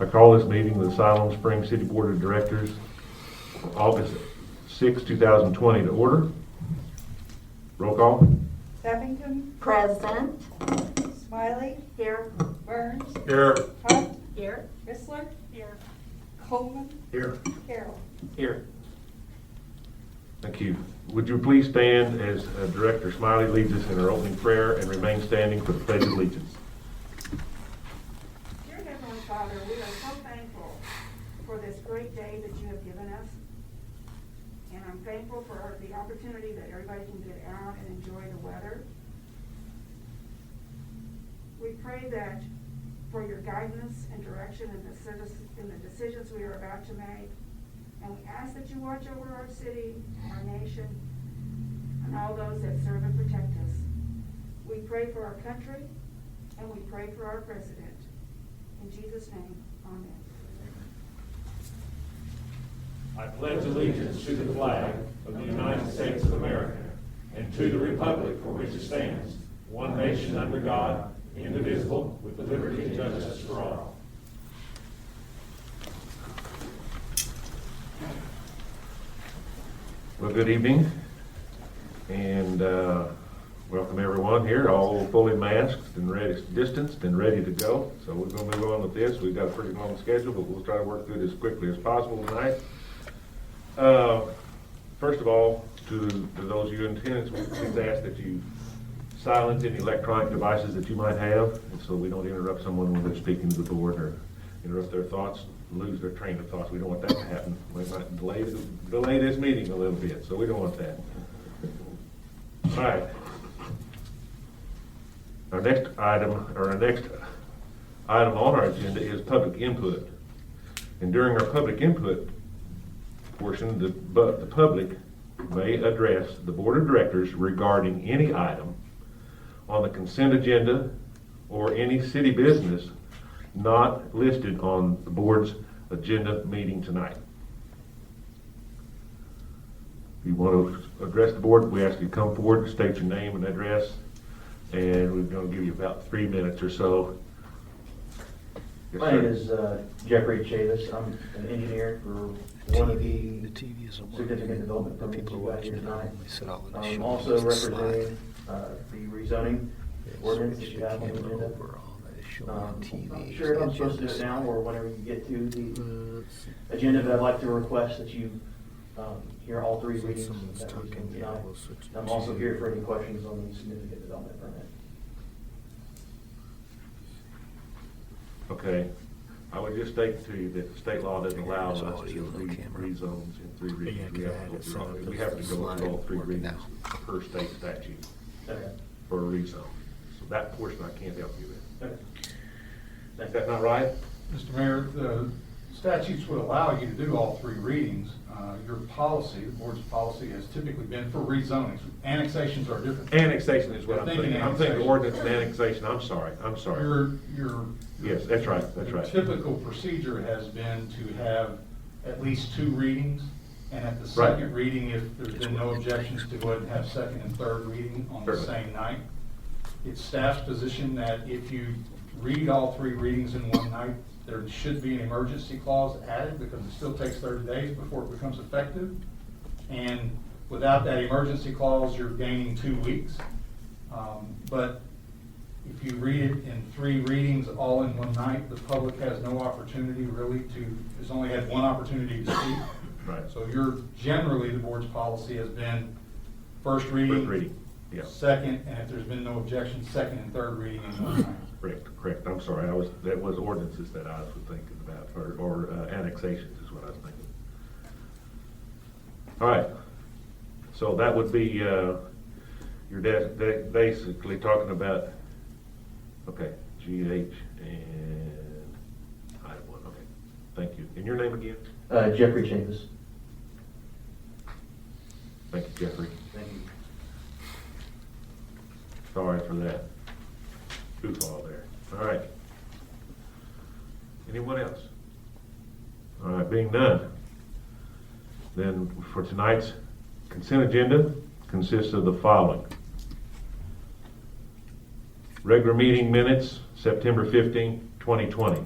I call this meeting of the Siloam Springs City Board of Directors for August 6, 2020 to order. Roll call. Steffington, Present. Smiley, Here. Burns, Here. Hunt, Here. Whistler, Coleman, Here. Carroll. Here. Thank you. Would you please stand as Director Smiley leads us in our opening prayer and remain standing for the Pledge of Allegiance. Dear Heavenly Father, we are so thankful for this great day that you have given us. And I'm thankful for the opportunity that everybody can get out and enjoy the weather. We pray that for your guidance and direction in the decisions we are about to make. And we ask that you watch over our city, our nation, and all those that serve and protect us. We pray for our country, and we pray for our president. In Jesus' name, amen. I pledge allegiance to the flag of the United States of America and to the republic for which it stands, one nation under God, indivisible, with liberty and justice for all. Well, good evening, and welcome everyone here, all fully masked and ready, distanced and ready to go. So we're going to move on with this. We've got a pretty long schedule, but we'll try to work through it as quickly as possible tonight. First of all, to those of you in attendance, we please ask that you silence any electronic devices that you might have, and so we don't interrupt someone when they're speaking to the board or interrupt their thoughts, lose their train of thoughts. We don't want that to happen. We might delay this meeting a little bit, so we don't want that. All right. Our next item on our agenda is public input. And during our public input portion, the public may address the board of directors regarding any item on the consent agenda or any city business not listed on the board's agenda meeting tonight. If you want to address the board, we ask you to come forward, state your name and address, and we're going to give you about 3 minutes or so. Yes, My sir. name is Jeffrey Chavis. I'm an engineer for one of the significant development permits you got here tonight. I'm also representing the rezoning ordinance that you have on the agenda. I'm sure if I'm supposed to do it now or whenever you get to the agenda, but I'd like to request that you hear all three readings that we can tonight. I'm also here for any questions on the significant development permit. Okay. I would just state to you that the state law doesn't allow us to read rezones in 3 readings. We have to go through all 3 readings per state statute Okay. for a rezone. So that portion I can't help you with. Okay. Is that not right? Mr. Mayor, the statutes would allow you to do all 3 readings. Your policy, the board's policy, has typically been for rezonings. Annexations are different. Annexation is what You're I'm thinking thinking. I'm thinking annexation. ordinance and annexation. I'm sorry. Your Yes, that's right, that's right. typical procedure has been to have at least 2 readings, and at the Right. second reading, if there's been no objections, to go ahead and have second and third reading on the Certainly. same night. It's staff's position that if you read all 3 readings in one night, there should be an emergency clause added, because it still takes 30 days before it becomes effective. And without that emergency clause, you're gaining 2 weeks. But if you read it in 3 readings all in one night, the public has no opportunity really has only had 1 opportunity to speak. Right. So generally, the board's policy has been first reading. First reading, yeah. Second, and if there's been no objection, second and third reading in one night. Correct. I'm sorry. That was ordinances that I was thinking about, or annexations is what I was thinking. All right. So that would be, you're basically talking about, okay, GH and item 1. Okay. Thank you. And your name again? Jeffrey Chavis. Thank you, Jeffrey. Thank you. Sorry for that goofball there. All right. Anyone else? All right, being none, then for tonight's consent agenda consists of the following. Regular meeting minutes, September 15, 2020.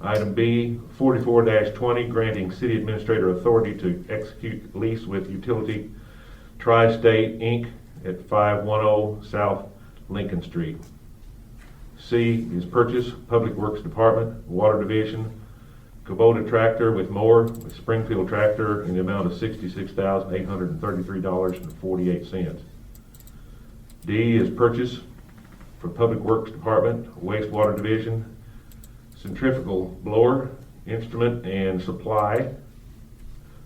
Item B, 44-20, granting city administrator authority to execute lease with Utility Tri-State, Inc. at 510 South Lincoln Street. C is purchase Public Works Department, Water Division, Kubota tractor with mower with Springfield tractor in the amount of $66,833.48. D is purchase for Public Works Department, Wastewater Division, centrifugal blower, instrument and supply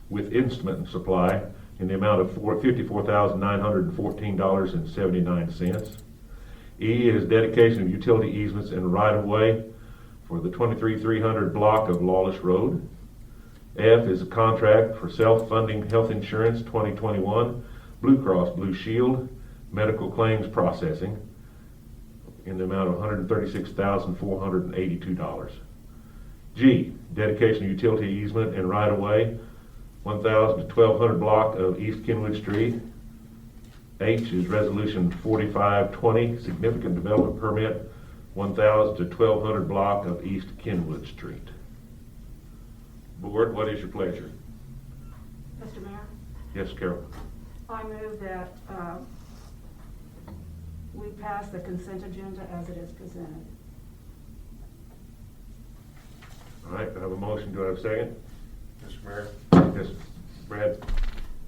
with instrument and supply in the amount of $54,914.79. E is dedication of utility easements and right-of-way for the 23-300 block of Lawless Road. F is a contract for self-funding health insurance 2021 Blue Cross Blue Shield medical claims processing in the amount of $136,482. G, dedication of utility easement and right-of-way 1,000 to 1,200 block of East Kenwood Street. H is resolution 4520, significant development permit 1,000 to 1,200 block of East Kenwood Street. Board, what is your pleasure? Mr. Mayor, Yes, Carol. I move that we pass the consent agenda as it is presented. All right, I have a motion. Do I have a second? Mr. Mayor, Yes, Brad.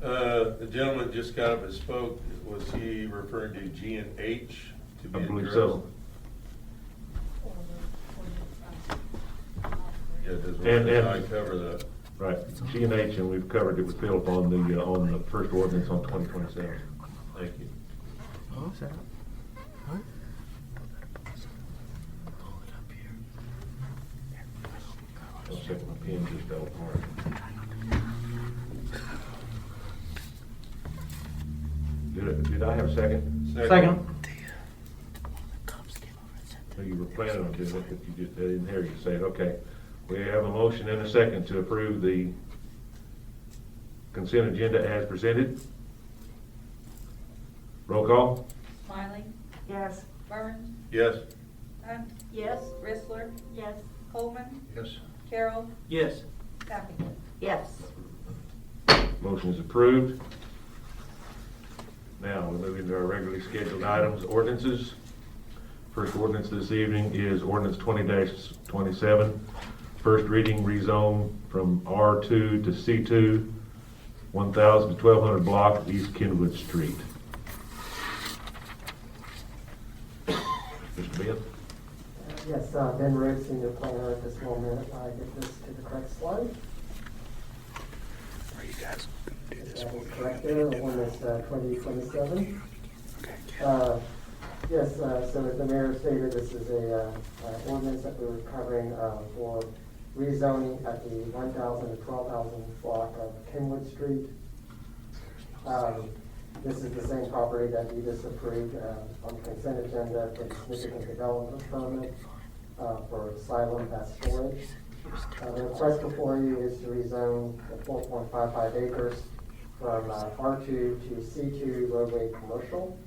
the gentleman just got up and spoke, was he referring to G and H to be I believe addressed? so. Yeah, does And- one I cover that? Right, G and H, and we've covered it with Philip on the first ordinance on 2027. Thank you. I'll check my pen just fell apart. Did I have a second? Second. So you were planning on doing it, but you just, I didn't hear you say it. Okay. We have a motion and a second to approve the consent agenda as presented. Roll call? Smiley, Yes. Burns, Yes, Hunt, Yes. Rissler, Yes. Coleman, Yes. Carroll, Yes. Tappington. Yes. Motion is approved. Now, we're moving to our regularly scheduled items, ordinances. First ordinance this evening is ordinance 20-27. First reading, rezone from R2 to C2, 1,000 to 1,200 block of East Kenwood Street. Mr. Ben? Yes, Ben Rood, senior planner at this moment. I get this to the correct slide. That is correct there, ordinance 2027. Yes, so as the mayor stated, this is a ordinance that we're covering for rezoning at the 1,000 to 12,000 block of Kenwood Street. This is the same property that we just approved on the consent agenda for the significant development permit for Siloam storage. The request before you is to rezone the 4.55 acres from R2 to C2 roadway commercial.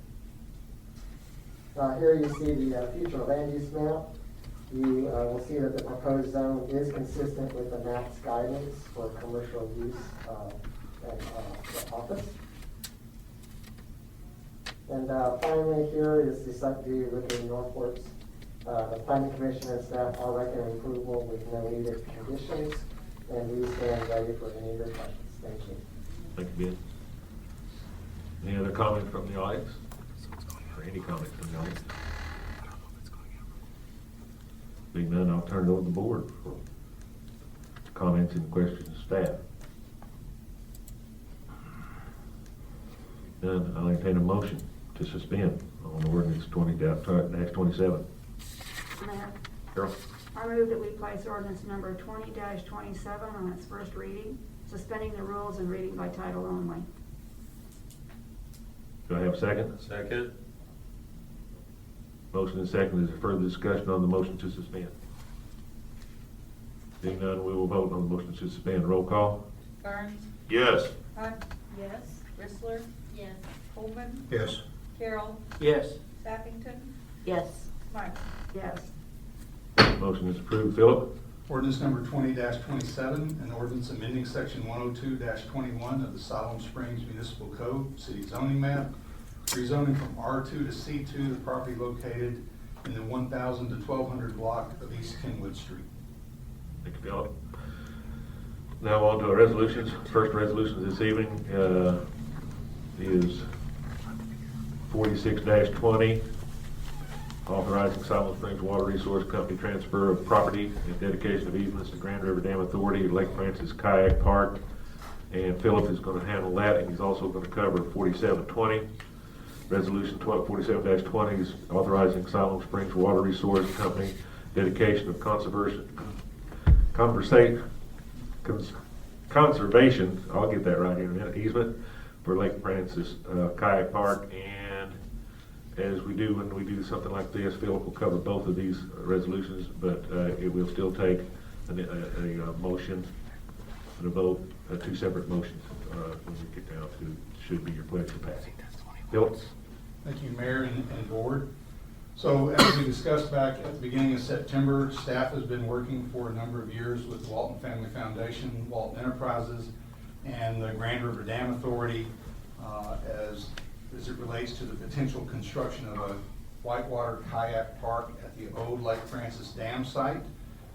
Here you see the future land use map. You will see that the proposed zone is consistent with the map's guidance for commercial use and for office. And finally, here is the site view looking northwards. The planning commission and staff are recommending approval with no needed conditions, and we stand ready for any of your questions. Thank you. Thank you, Ben. Any other comments from the audience? Or any comments from the audience? Being none, I'll turn it over to the board for comments and questions of staff. None, I'll entertain a motion to suspend on ordinance 20-27. Mayor, Carol? I move that we place ordinance number 20-27 on its first reading, suspending the rules and reading by title only. Do I have a second? second? Motion and second. Is there further discussion on the motion to suspend? Being none, we will vote on the motion to suspend. Roll call? Burns, Yes. Hunt. Yes. Rissler. Yes. Coleman, Yes. Carroll, Yes. Tappington, Yes. Smiley. Yes. Motion is approved. Philip? Ordinance number 20-27, an ordinance amending section 102-21 of the Siloam Springs Municipal Code, city zoning map, rezoning from R2 to C2 the property located in the 1000 to 1200 block of East Kenwood Street. Thank you, Philip. Now on to our resolutions. First resolution this evening is 46-20, authorizing Siloam Springs Water Resource Company transfer of property and dedication of easements to Grand River Dam Authority, Lake Francis Kayak Park. And Philip is going to handle that, and he's also going to cover 47-20. Resolution 47-20 is authorizing Siloam Springs Water Resource Company dedication of conservation, I'll get that right here in a minute, easement for Lake Francis Kayak Park. And as we do when we do something like this, Philip will cover both of these resolutions, but it will still take a motion and a vote, two separate motions when we get down to, should be your pledge to pass. Philip? Thank you, Mayor and Board. So as we discussed back at the beginning of September, staff has been working for a number of years with the Walton Family Foundation, Walton Enterprises, and the Grand River Dam Authority as it relates to the potential construction of a whitewater kayak park at the old Lake Francis Dam site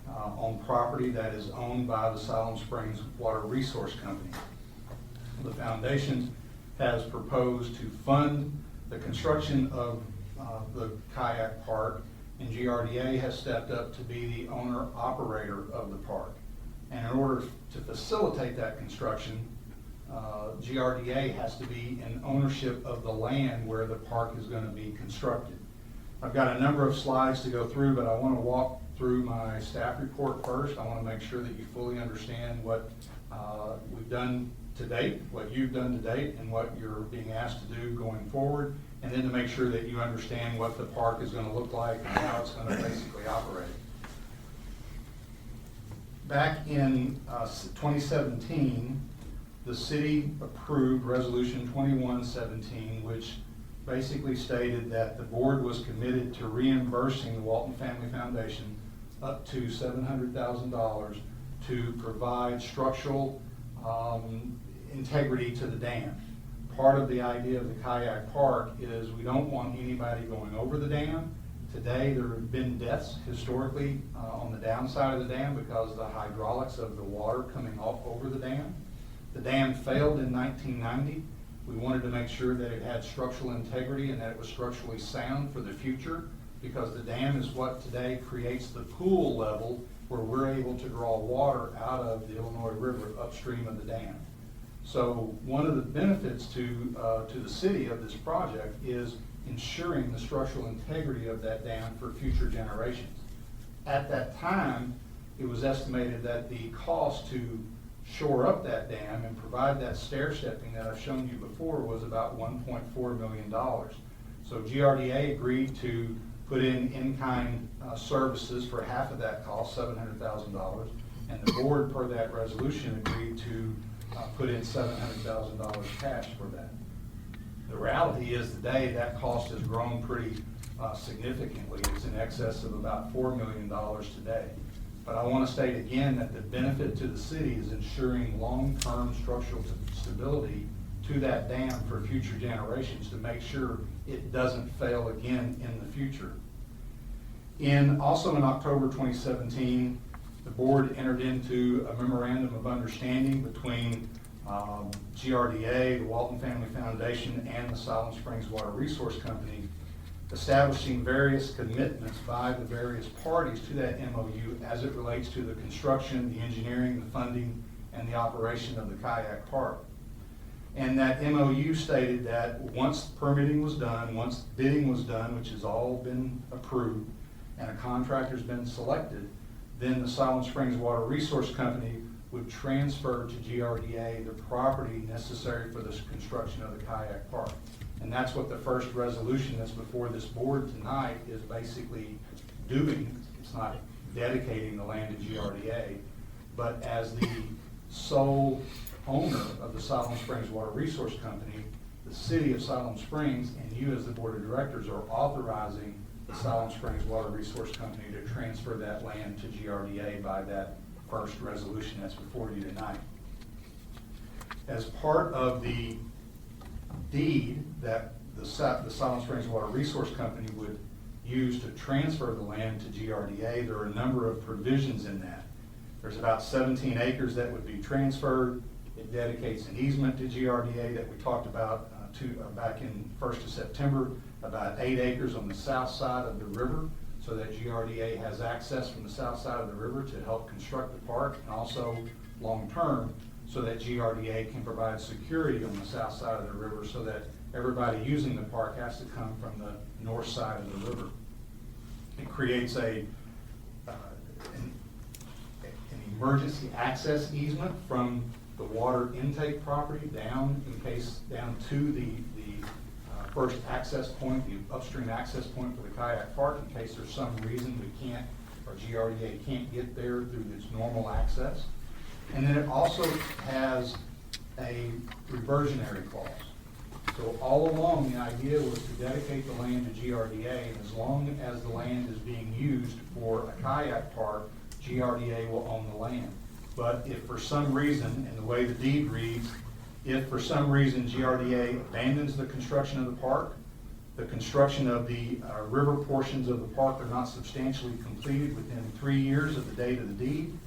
on property that is owned by the Siloam Springs Water Resource Company. The foundation has proposed to fund the construction of the kayak park, and GRDA has stepped up to be the owner-operator of the park. And in order to facilitate that construction, GRDA has to be in ownership of the land where the park is going to be constructed. I've got a number of slides to go through, but I want to walk through my staff report first. I want to make sure that you fully understand what we've done to date, what you've done to date, and what you're being asked to do going forward, and then to make sure that you understand what the park is going to look like and how it's going to basically operate. Back in 2017, the city approved Resolution 2117, which basically stated that the board was committed to reimbursing the Walton Family Foundation up to $700,000 to provide structural integrity to the dam. Part of the idea of the kayak park is we don't want anybody going over the dam. Today, there have been deaths historically on the downside of the dam because of the hydraulics of the water coming off over the dam. The dam failed in 1990. We wanted to make sure that it had structural integrity and that it was structurally sound for the future, because the dam is what today creates the pool level where we're able to draw water out of the Illinois River upstream of the dam. So one of the benefits to the city of this project is ensuring the structural integrity of that dam for future generations. At that time, it was estimated that the cost to shore up that dam and provide that stair stepping that I've shown you before was about $1.4 million. So GRDA agreed to put in-kind services for half of that cost, $700,000, and the board, per that resolution, agreed to put in $700,000 cash for that. The reality is today that cost has grown pretty significantly. It's in excess of about $4 million today. But I want to state again that the benefit to the city is ensuring long-term structural stability to that dam for future generations to make sure it doesn't fail again in the future. Also in October 2017, the board entered into a memorandum of understanding between GRDA, the Walton Family Foundation, and the Siloam Springs Water Resource Company, establishing various commitments by the various parties to that MOU as it relates to the construction, the engineering, the funding, and the operation of the kayak park. And that MOU stated that once permitting was done, once bidding was done, which has all been approved, and a contractor's been selected, then the Siloam Springs Water Resource Company would transfer to GRDA the property necessary for the construction of the kayak park. And that's what the first resolution that's before this board tonight is basically doing. It's not dedicating the land to GRDA, but as the sole owner of the Siloam Springs Water Resource Company, the city of Siloam Springs and you as the board of directors are authorizing the Siloam Springs Water Resource Company to transfer that land to GRDA by that first resolution that's before you tonight. As part of the deed that the Siloam Springs Water Resource Company would use to transfer the land to GRDA, there are a number of provisions in that. There's about 17 acres that would be transferred. It dedicates an easement to GRDA that we talked about back in 1st of September, about 8 acres on the south side of the river, so that GRDA has access from the south side of the river to help construct the park, and also long-term, so that GRDA can provide security on the south side of the river, so that everybody using the park has to come from the north side of the river. It creates an emergency access easement from the water intake property down to the first access point, the upstream access point for the kayak park, in case there's some reason we can't, or GRDA can't get there through its normal access. And then it also has a reversionary clause. So all along, the idea was to dedicate the land to GRDA, and as long as the land is being used for a kayak park, GRDA will own the land. But if for some reason, and the way the deed reads, if for some reason GRDA abandons the construction of the park, the construction of the river portions of the park are not substantially completed within 3 years of the date of the deed,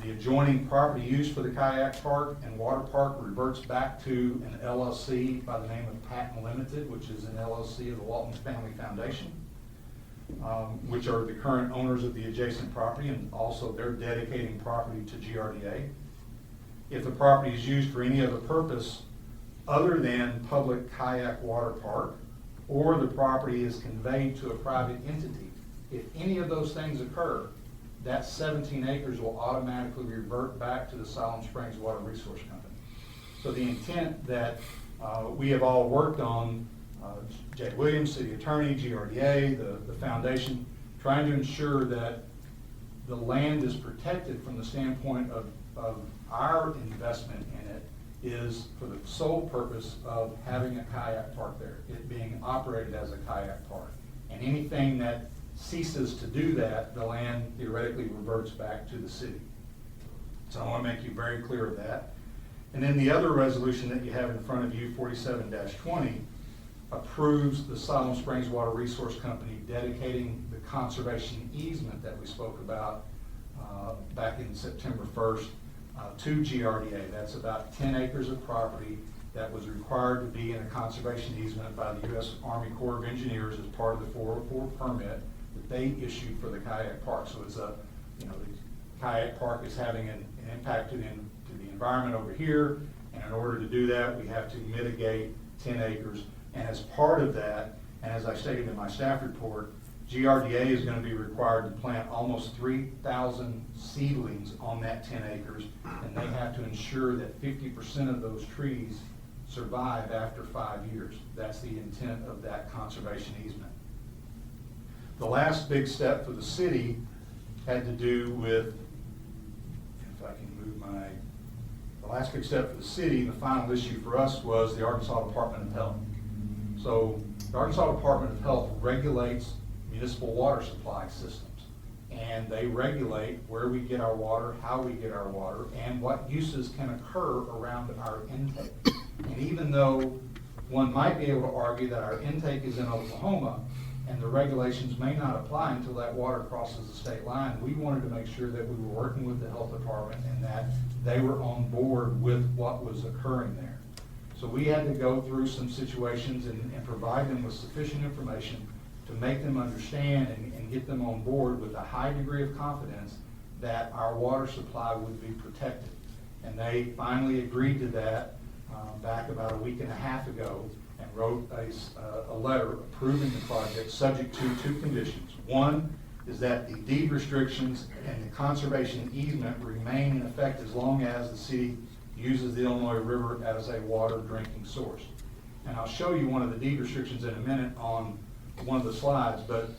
the adjoining property used for the kayak park and water park reverts back to an LLC by the name of Patton Limited, which is an LLC of the Walton Family Foundation, which are the current owners of the adjacent property, and also they're dedicating property to GRDA. If the property is used for any other purpose other than public kayak water park, or the property is conveyed to a private entity, if any of those things occur, that 17 acres will automatically revert back to the Siloam Springs Water Resource Company. So the intent that we have all worked on, Jay Williams, City Attorney, GRDA, the foundation, trying to ensure that the land is protected from the standpoint of our investment in it, is for the sole purpose of having a kayak park there, it being operated as a kayak park. And anything that ceases to do that, the land theoretically reverts back to the city. So I want to make you very clear of that. And then the other resolution that you have in front of you, 47-20, approves the Siloam Springs Water Resource Company dedicating the conservation easement that we spoke about back in September 1st to GRDA. That's about 10 acres of property that was required to be in a conservation easement by the U.S. Army Corps of Engineers as part of the 404 permit that they issued for the kayak park. So it's the kayak park is having an impact to the environment over here, and in order to do that, we have to mitigate 10 acres. And as part of that, and as I stated in my staff report, GRDA is going to be required to plant almost 3,000 seedlings on that 10 acres, and they have to ensure that 50% of those trees survive after 5 years. That's the intent of that conservation easement. The last big step for the city had to do with, if I can move the last big step for the city, the final issue for us was the Arkansas Department of Health. So the Arkansas Department of Health regulates municipal water supply systems, and they regulate where we get our water, how we get our water, and what uses can occur around our intake. And even though one might be able to argue that our intake is in Oklahoma, and the regulations may not apply until that water crosses the state line, we wanted to make sure that we were working with the health department and that they were on board with what was occurring there. So we had to go through some situations and provide them with sufficient information to make them understand and get them on board with a high degree of confidence that our water supply would be protected. And they finally agreed to that back about a week and a half ago, and wrote a letter approving the project subject to 2 conditions. One is that the deed restrictions and the conservation easement remain in effect as long as the city uses the Illinois River as a water drinking source. And I'll show you one of the deed restrictions in a minute on one of the slides, but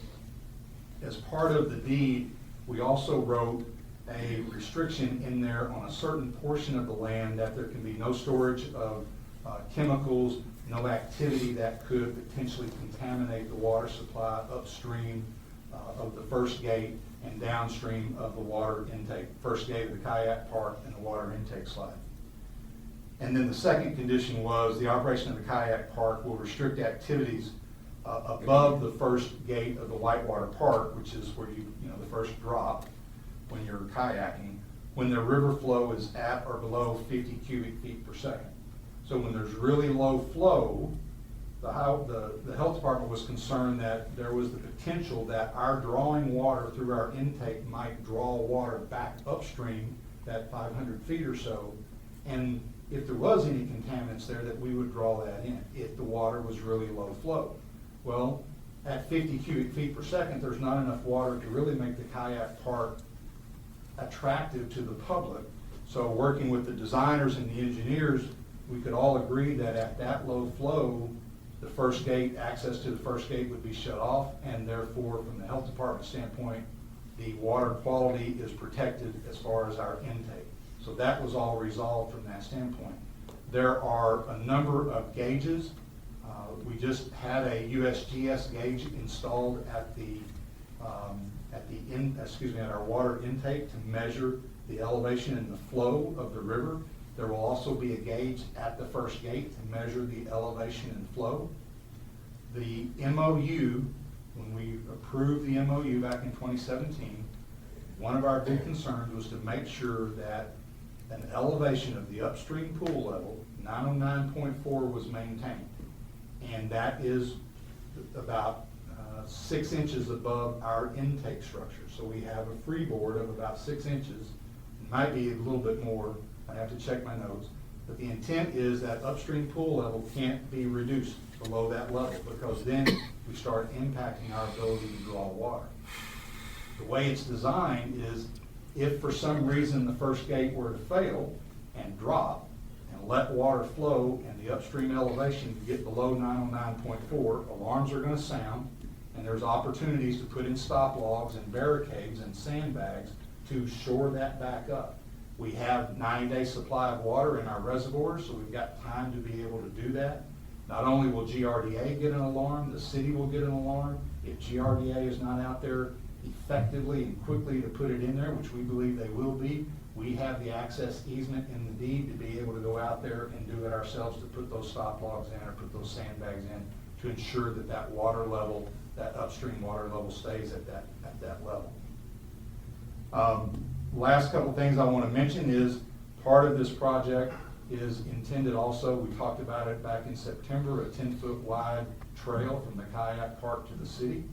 as part of the deed, we also wrote a restriction in there on a certain portion of the land that there can be no storage of chemicals no activity that could potentially contaminate the water supply upstream of the first gate and downstream of the water intake, first gate of the kayak park and the water intake slide. And then the second condition was the operation of the kayak park will restrict activities above the first gate of the whitewater park, which is where you know, the first drop when you're kayaking, when the river flow is at or below 50 cubic feet per second. So when there's really low flow, the health department was concerned that there was the potential that our drawing water through our intake might draw water back upstream that 500 feet or so. And if there was any contaminants there, that we would draw that in if the water was really low flow. Well, at 50 cubic feet per second, there's not enough water to really make the kayak park attractive to the public. So working with the designers and the engineers, we could all agree that at that low flow, the first gate, access to the first gate would be shut off, and therefore, from the health department standpoint, the water quality is protected as far as our intake. So that was all resolved from that standpoint. There are a number of gauges. We just had a USGS gauge installed at our water intake to measure the elevation and the flow of the river. There will also be a gauge at the first gate to measure the elevation and flow. The MOU, when we approved the MOU back in 2017, one of our big concerns was to make sure that an elevation of the upstream pool level, 909.4, was maintained. And that is about 6 inches above our intake structure. So we have a freeboard of about 6 inches. It might be a little bit more, I have to check my notes. But the intent is that upstream pool level can't be reduced below that level, because then we start impacting our ability to draw water. The way it's designed is, if for some reason the first gate were to fail and drop and let water flow and the upstream elevation get below 909.4, alarms are going to sound, and there's opportunities to put in stop logs and barricades and sandbags to shore that back up. We have 90-day supply of water in our reservoirs, so we've got time to be able to do that. Not only will GRDA get an alarm, the city will get an alarm. If GRDA is not out there effectively and quickly to put it in there, which we believe they will be, we have the access easement in the deed to be able to go out there and do it ourselves, to put those stop logs in or put those sandbags in to ensure that that water level, that upstream water level, stays at that level. Last couple things I want to mention is part of this project is intended also, we talked about it back in September, a 10-foot wide trail from the kayak park to the city.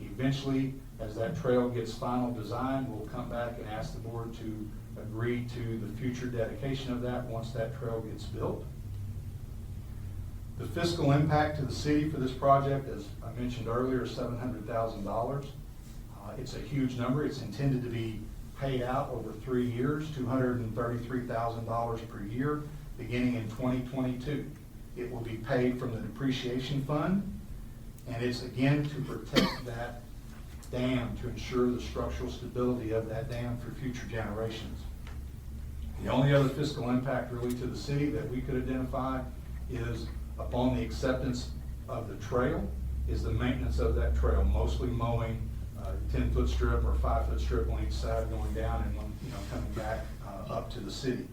Eventually, as that trail gets final design, we'll come back and ask the board to agree to the future dedication of that once that trail gets built. The fiscal impact to the city for this project, as I mentioned earlier, is $700,000. It's a huge number. It's intended to be paid out over 3 years, $233,000 per year, beginning in 2022. It will be paid from the depreciation fund, and it's again to protect that dam, to ensure the structural stability of that dam for future generations. The only other fiscal impact really to the city that we could identify is, upon the acceptance of the trail, is the maintenance of that trail, mostly mowing 10-foot strip or 5-foot strip on each side going down and coming back up to the city.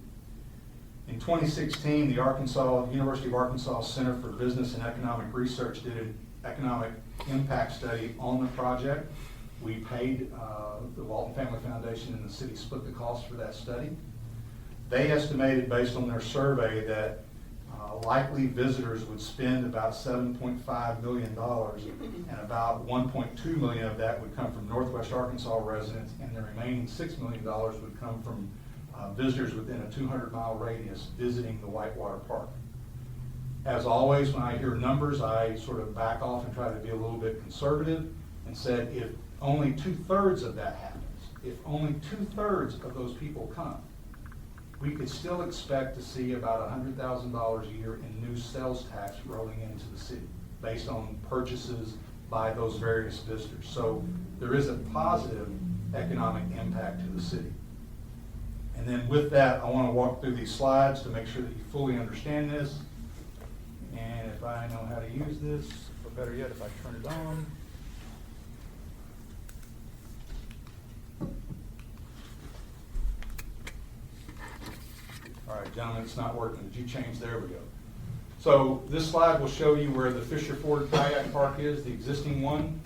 In 2016, the University of Arkansas Center for Business and Economic Research did an economic impact study on the project. We paid, the Walton Family Foundation and the city split the cost for that study. They estimated, based on their survey, that likely visitors would spend about $7.5 million, and about $1.2 million of that would come from Northwest Arkansas residents, and the remaining $6 million would come from visitors within a 200-mile radius visiting the Whitewater Park. As always, when I hear numbers, I sort of back off and try to be a little bit conservative, and said if only 2/3 of that happens, if only 2/3 of those people come, we could still expect to see about $100,000 a year in new sales tax rolling into the city based on purchases by those various visitors. So there is a positive economic impact to the city. And then with that, I want to walk through these slides to make sure that you fully understand this. And if I know how to use this, or better yet, if I turn it on. All right, gentlemen, it's not working. Did you change? There we go. So this slide will show you where the Fisher Ford Kayak Park is, the existing one,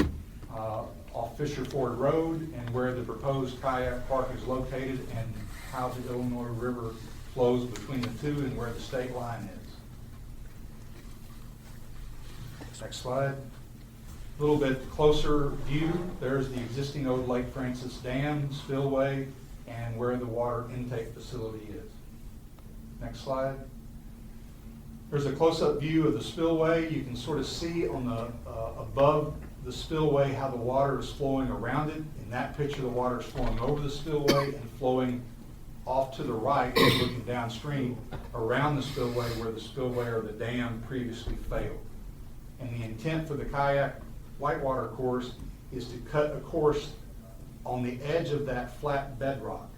off Fisher Ford Road, and where the proposed kayak park is located, and how the Illinois River flows between the two, and where the state line is. Next slide. A little bit closer view. There's the existing old Lake Francis Dam spillway, and where the water intake facility is. Next slide. There's a close-up view of the spillway. You can sort of see on the above the spillway how the water is flowing around it. In that picture, the water is flowing over the spillway and flowing off to the right, looking downstream, around the spillway where the spillway or the dam previously failed. And the intent for the kayak whitewater course is to cut a course on the edge of that flat bedrock.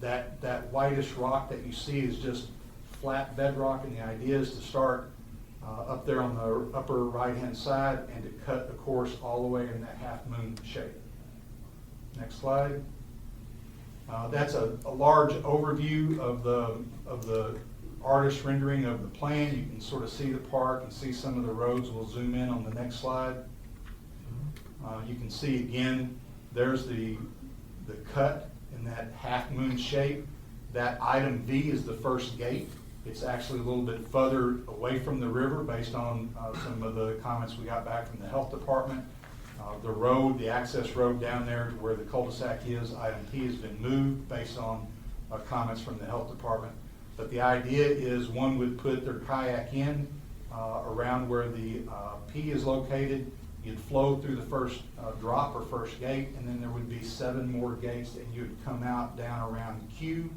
That whitish rock that you see is just flat bedrock, and the idea is to start up there on the upper right-hand side and to cut the course all the way in that half-moon shape. Next slide. That's a large overview of the artist rendering of the plan. You can sort of see the park and see some of the roads. We'll zoom in on the next slide. You can see again, there's the cut in that half-moon shape. That item V is the first gate. It's actually a little bit further away from the river based on some of the comments we got back from the health department. The road, the access road down there to where the cul-de-sac is, item P, has been moved based on comments from the health department. But the idea is one would put their kayak in around where the P is located. You'd flow through the first drop or first gate, and then there would be 7 more gates, and you'd come out down around Q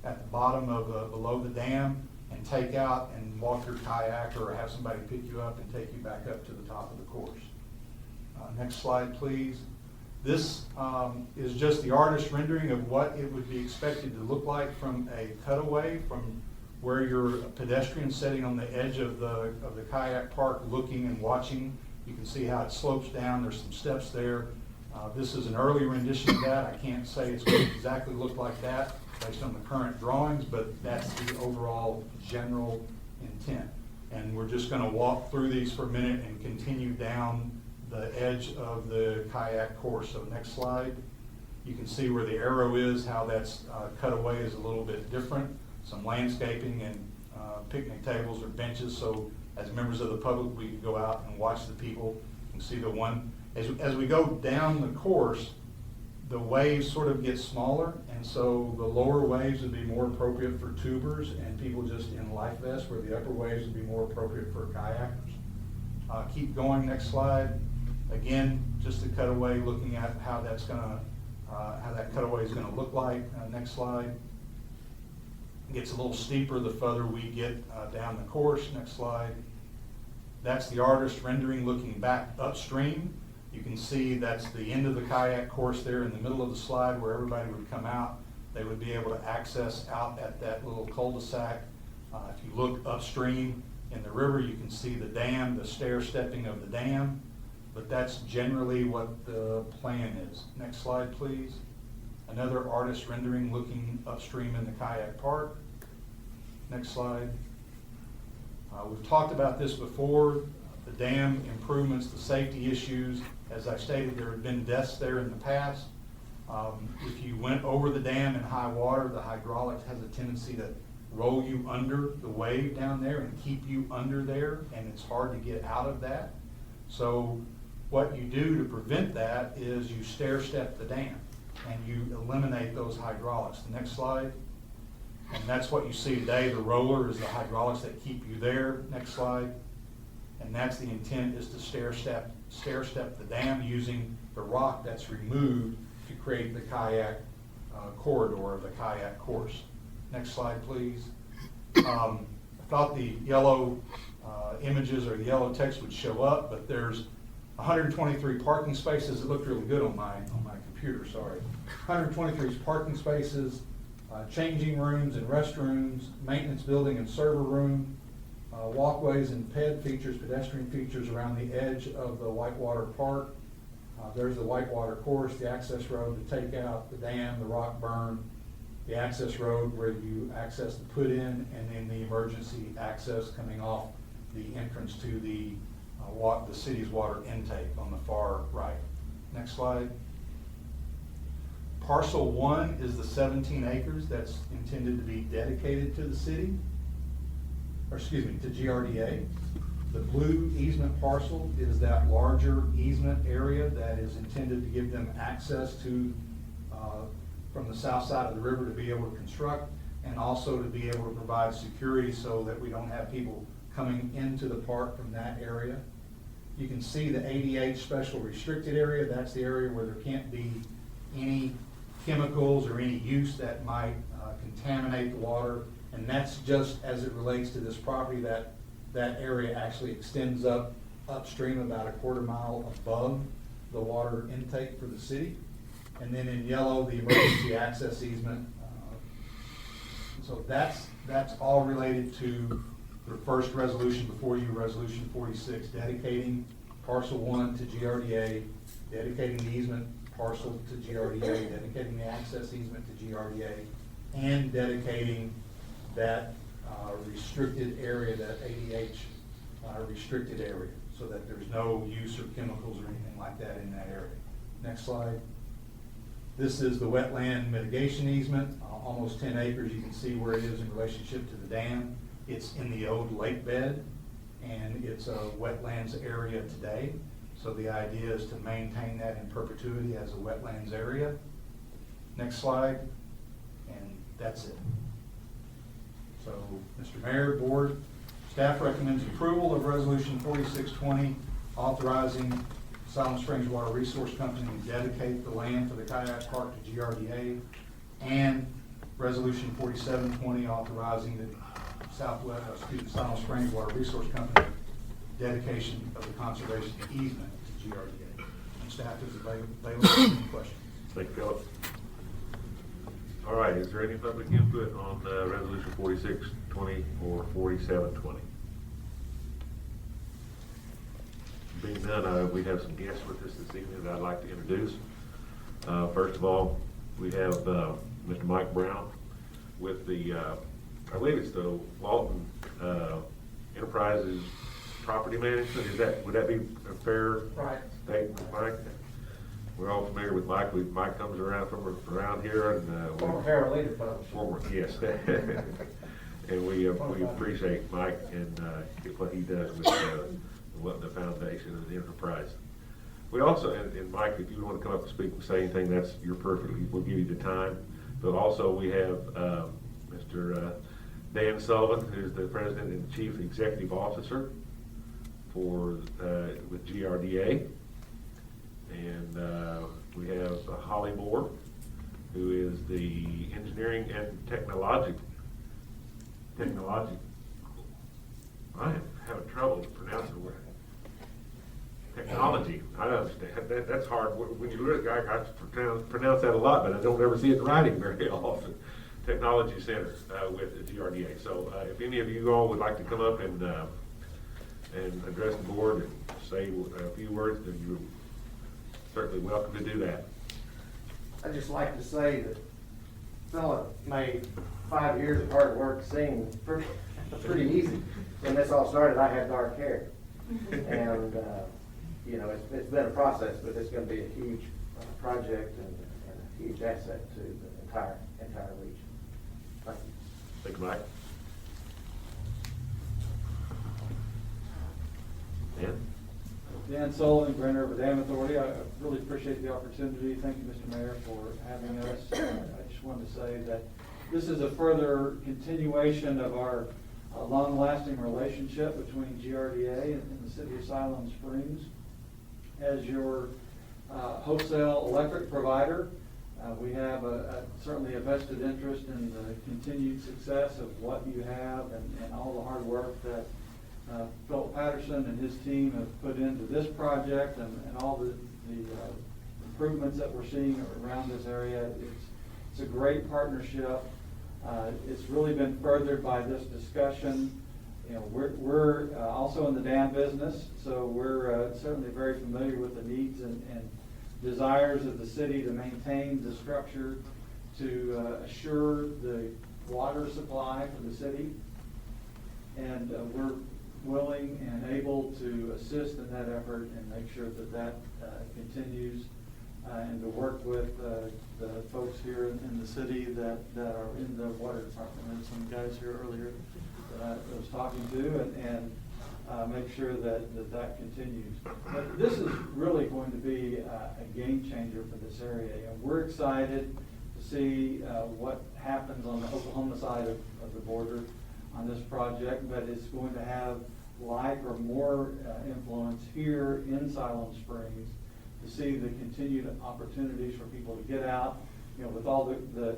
at the bottom of below the dam and take out and walk your kayak or have somebody pick you up and take you back up to the top of the course. Next slide, please. This is just the artist rendering of what it would be expected to look like from a cutaway from where you're a pedestrian sitting on the edge of the kayak park looking and watching. You can see how it slopes down. There's some steps there. This is an early rendition of that. I can't say it's going to exactly look like that based on the current drawings, but that's the overall general intent. And we're just going to walk through these for a minute and continue down the edge of the kayak course. So next slide. You can see where the arrow is, how that's cut away is a little bit different. Some landscaping and picnic tables or benches, so as members of the public we can go out and watch the people and see the one. As we go down the course, the waves sort of get smaller, and so the lower waves would be more appropriate for tubers and people just in life vests, where the upper waves would be more appropriate for kayakers. Keep going, next slide. Again, just a cutaway looking at how that's gonna, how that cutaway is gonna look like. Next slide. It gets a little steeper the further we get down the course. Next slide. That's the artist rendering looking back upstream. You can see that's the end of the kayak course there in the middle of the slide where everybody would come out. They would be able to access out at that little cul-de-sac. If you look upstream in the river, you can see the dam, the stair stepping of the dam, but that's generally what the plan is. Next slide, please. Another artist rendering looking upstream in the kayak park. Next slide. We've talked about this before, the dam improvements, the safety issues. As I stated, there have been deaths there in the past. If you went over the dam in high water, the hydraulics has a tendency to roll you under the wave down there and keep you under there, and it's hard to get out of that. So what you do to prevent that is you stair step the dam and you eliminate those hydraulics. The next slide. And that's what you see today. The roller is the hydraulics that keep you there. Next slide. And that's the intent, is to stair step the dam using the rock that's removed to create the kayak corridor, the kayak course. Next slide, please. I thought the yellow images or the yellow text would show up, but there's 123 parking spaces. It looked really good on my computer, sorry. 123 parking spaces, changing rooms and restrooms, maintenance building and server room, walkways and pedestrian features around the edge of the Whitewater Park. There's the Whitewater course, the access road, the takeout, the dam, the rock burn, the access road where you access the put-in, and then the emergency access coming off the entrance to the city's water intake on the far right. Next slide. Parcel 1 is the 17 acres that's intended to be dedicated to the city, or excuse me, to GRDA. The blue easement parcel is that larger easement area that is intended to give them access to, from the south side of the river to be able to construct, and also to be able to provide security so that we don't have people coming into the park from that area. You can see the 80H special restricted area. That's the area where there can't be any chemicals or any use that might contaminate the water. And that's just as it relates to this property, that area actually extends upstream about a quarter mile above the water intake for the city. And then in yellow, the emergency access easement. So that's all related to the first resolution before you, Resolution 46, dedicating parcel 1 to GRDA, dedicating the easement parcel to GRDA, dedicating the access easement to GRDA, and dedicating that restricted area, that 80H restricted area, so that there's no use of chemicals or anything like that in that area. Next slide. This is the wetland mitigation easement, almost 10 acres. You can see where it is in relationship to the dam. It's in the old lake bed, and it's a wetlands area today. So the idea is to maintain that in perpetuity as a wetlands area. Next slide, and that's it. So, Mr. Mayor, Board, staff recommends approval of Resolution 4620, authorizing Siloam Springs Water Resource Company to dedicate the land for the kayak park to GRDA, and Resolution 4720, authorizing the Siloam Springs Water Resource Company dedication of the conservation easement to GRDA. And staff is available for any questions. Thank you, Philip. All right, is there any public input on Resolution 4620 or 4720? Being none, we have some guests with us this evening that I'd like to introduce. First of all, we have Mr. Mike Brown with the, I believe it's the Walton Enterprises Property Management. Would that be a fair statement, Mike? We're all familiar with Mike. Mike comes around from around here, and Former Harold Leader folks. Former, yes. And we appreciate Mike and what he does with the foundation and the enterprise. We also, and Mike, if you want to come up and speak and say anything, that's you're perfect. We'll give you the time. But also we have Mr. Dan Sullivan, who's the President and Chief Executive Officer for with GRDA. And we have Holly Moore, who is the Engineering and Technology. I am having trouble pronouncing the word. Technology. I understand. That's hard. When you look, I pronounce that a lot, but I don't ever see it in writing very often. Technology Center with the GRDA. So if any of you all would like to come up and address the board and say a few words, then you're certainly welcome to do that. I'd just like to say that Philip made 5 years of hard work seem pretty easy. When this all started, I had dark hair. And, it's been a process, but it's going to be a huge project and a huge asset to the entire region. Thank you. Thank you, Mike. Dan? Dan Sullivan, Grand River Dam Authority. I really appreciate the opportunity. Thank you, Mr. Mayor, for having us. I just wanted to say that this is a further continuation of our long-lasting relationship between GRDA and the city of Siloam Springs. As your wholesale electric provider, we have certainly a vested interest in the continued success of what you have and all the hard work that Philip Patterson and his team have put into this project and all the improvements that we're seeing around this area. It's a great partnership. It's really been furthered by this discussion You know, we're also in the dam business, so we're certainly very familiar with the needs and desires of the city to maintain the structure, to assure the water supply for the city. And we're willing and able to assist in that effort and make sure that that continues, and to work with the folks here in the city that are in the water department. There's some guys here earlier that I was talking to, and make sure that continues. But this is really going to be a game changer for this area. And we're excited to see what happens on the Oklahoma side of the border on this project, but it's going to have like or more influence here in Siloam Springs, to see the continued opportunities for people to get out. You know, with all the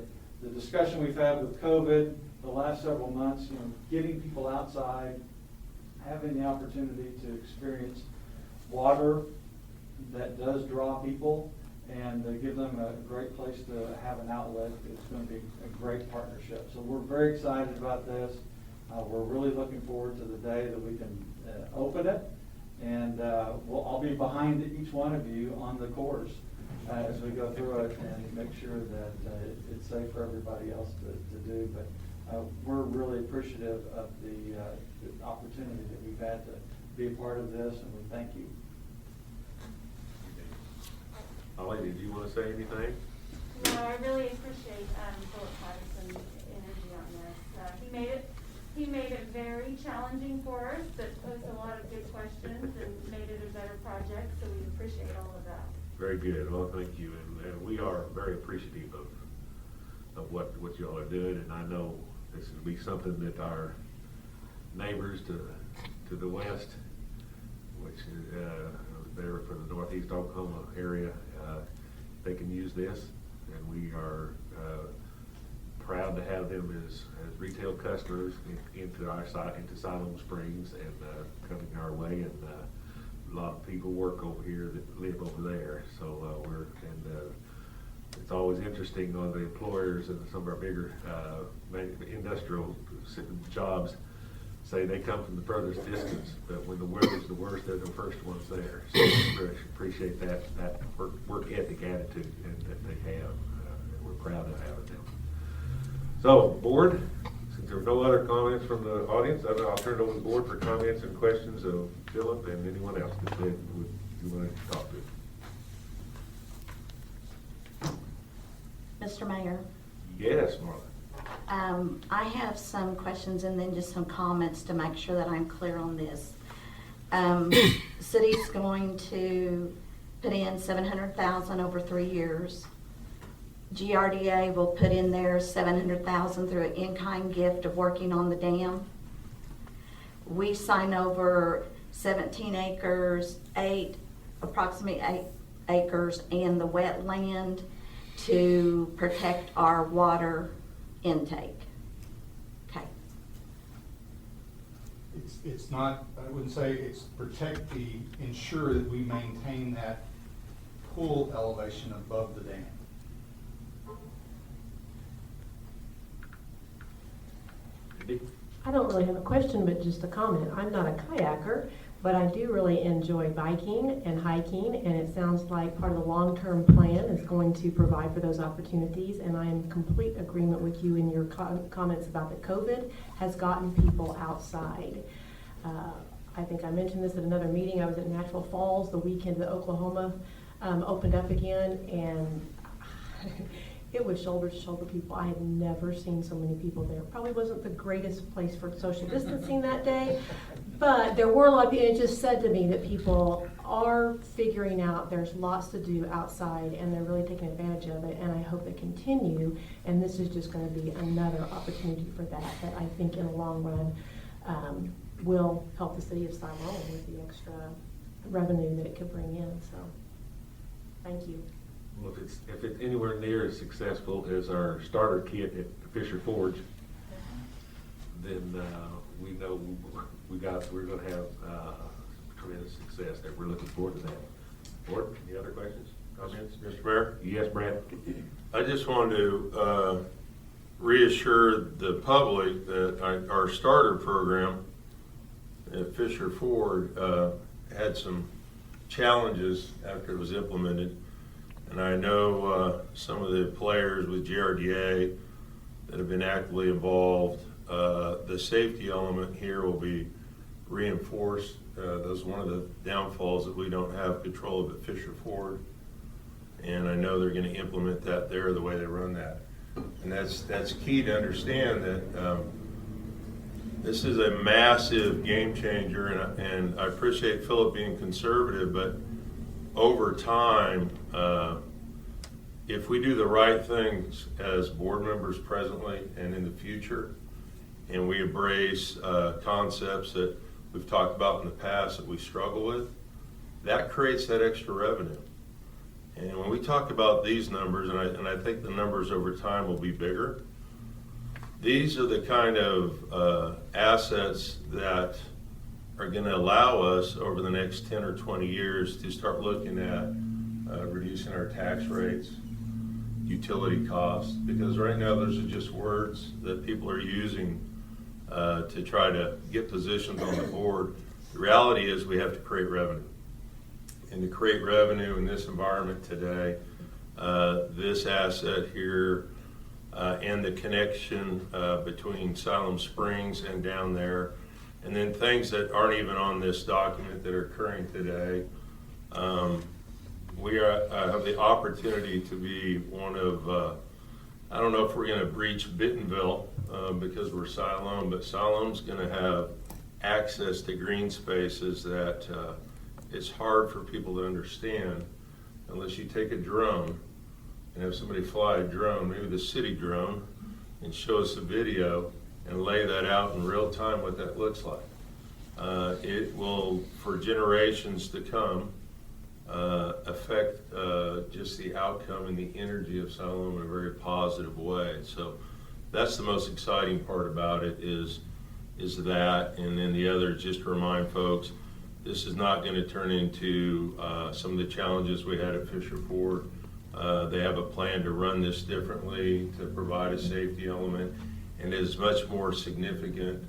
discussion we've had with COVID the last several months, you know, getting people outside, having the opportunity to experience water that does draw people and give them a great place to have an outlet. It's going to be a great partnership. So we're very excited about this. We're really looking forward to the day that we can open it. And I'll be behind each one of you on the course as we go through it and make sure that it's safe for everybody else to do. But we're really appreciative of the opportunity that we've had to be a part of this, and we thank you. Holly, did you want to say anything? No, I really appreciate Philip Patterson's energy on this. He made it very challenging for us, but posed a lot of good questions and made it a better project, so we appreciate all of that. Very good. Well, thank you. And we are very appreciative of what y'all are doing. And I know this will be something that our neighbors to the west, which is there for the northeast Oklahoma area, they can use this. And we are proud to have them as retail customers into our site, into Siloam Springs, and coming our way. And a lot of people work over here that live over there. So it's always interesting on the employers and some of our bigger industrial jobs say they come from the furthest distance, but when the weather's the worst, they're the first ones there. So we appreciate that work ethic attitude that they have, and we're proud of having them. So, board, since there are no other comments from the audience, I'll turn it over to the board for comments and questions of Philip and anyone else that you want to talk to. Mr. Mayor? Yes, Marla. I have some questions and then just some comments to make sure that I'm clear on this. City's going to put in $700,000 over 3 years. GRDA will put in their $700,000 through an in-kind gift of working on the dam. We sign over 17 acres, approximately 8 acres, and the wetland to protect our water intake. Okay. It's not, I wouldn't say it's ensure that we maintain that pool elevation above the dam. I don't really have a question, but just a comment. I'm not a kayaker, but I do really enjoy biking and hiking, and it sounds like part of the long-term plan is going to provide for those opportunities, and I am in complete agreement with you in your comments about that COVID has gotten people outside. I think I mentioned this at another meeting. I was at Natural Falls the weekend that Oklahoma opened up again, and it was shoulder to shoulder people. I had never seen so many people there. Probably wasn't the greatest place for social distancing that day, but there were a lot of people. It just said to me that people are figuring out there's lots to do outside, and they're really taking advantage of it, and I hope they continue, and this is just going to be another opportunity for that I think in the long run will help the city of Siloam with the extra revenue that it could bring in. So thank you. Well, if it's anywhere near as successful as our starter kit at Fisher Forge, then we know we're going to have tremendous success there. We're looking forward to that. Board, any other questions, comments? Mr. Mayor? Yes, Brad. I just wanted to reassure the public that our starter program at Fisher Ford had some challenges after it was implemented. And I know some of the players with GRDA that have been actively involved. The safety element here will be reinforced. That's one of the downfalls, that we don't have control of at Fisher Ford. And I know they're going to implement that there the way they run that. And that's key to understand that this is a massive game changer, and I appreciate Philip being conservative, but over time, if we do the right things as board members presently and in the future, and we embrace concepts that we've talked about in the past that we struggle with, that creates that extra revenue. And when we talk about these numbers, and I think the numbers over time will be bigger, these are the kind of assets that are going to allow us over the next 10 or 20 years to start looking at reducing our tax rates, utility costs, because right now those are just words that people are using to try to get positions on the board. The reality is we have to create revenue. And to create revenue in this environment today, this asset here and the connection between Siloam Springs and down there, and then things that aren't even on this document that are occurring today, we have the opportunity to be one of, I don't know if we're going to breach Bentonville because we're Siloam, but Siloam's going to have access to green spaces that it's hard for people to understand unless you take a drone and have somebody fly a drone, maybe the city drone, and show us a video and lay that out in real time what that looks like. It will, for generations to come, affect just the outcome and the energy of Siloam in a very positive way. So that's the most exciting part about it is that, and then the other, just to remind folks, this is not going to turn into some of the challenges we had at Fisher Ford. They have a plan to run this differently, to provide a safety element, and it is much more significant.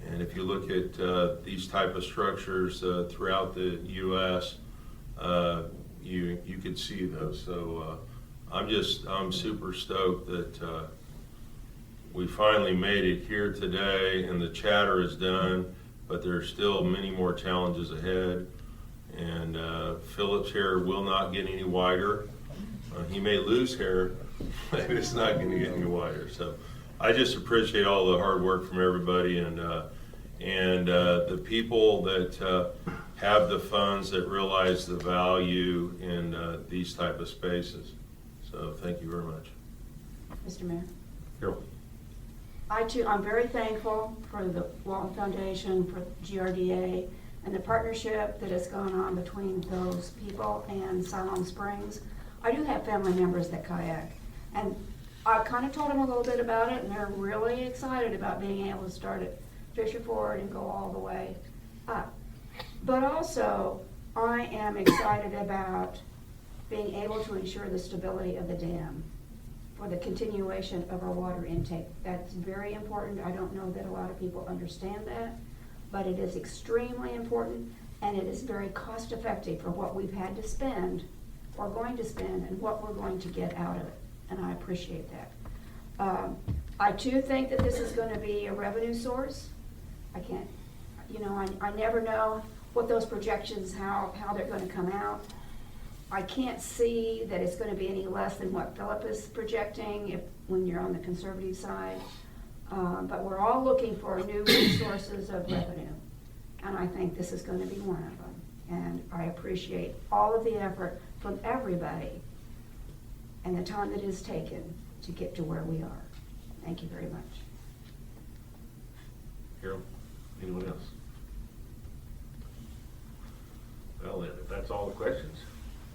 And if you look at these type of structures throughout the U.S., you could see those. So I'm super stoked that we finally made it here today, and the chatter is done, but there are still many more challenges ahead. And Philip's hair will not get any wider. He may lose hair, but it's not going to get any wider. So I just appreciate all the hard work from everybody, and the people that have the funds that realize the value in these type of spaces. So thank you very much. Mr. Mayor. Carol. I'm very thankful for the Walton Foundation, for GRDA, and the partnership that has gone on between those people and Siloam Springs. I do have family members that kayak, and I kind of told them a little bit about it, and they're really excited about being able to start at Fisher Ford and go all the way up. But also, I am excited about being able to ensure the stability of the dam for the continuation of our water intake. That's very important. I don't know that a lot of people understand that, but it is extremely important, and it is very cost effective for what we've had to spend, or going to spend, and what we're going to get out of it, and I appreciate that. I too think that this is going to be a revenue source. I can't, I never know what those projections, how they're going to come out. I can't see that it's going to be any less than what Philip is projecting when you're on the conservative side. But we're all looking for new resources of revenue, and I think this is going to be one of them. And I appreciate all of the effort from everybody and the time that it has taken to get to where we are. Thank you very much. Carol, anyone else? Well then, if that's all the questions,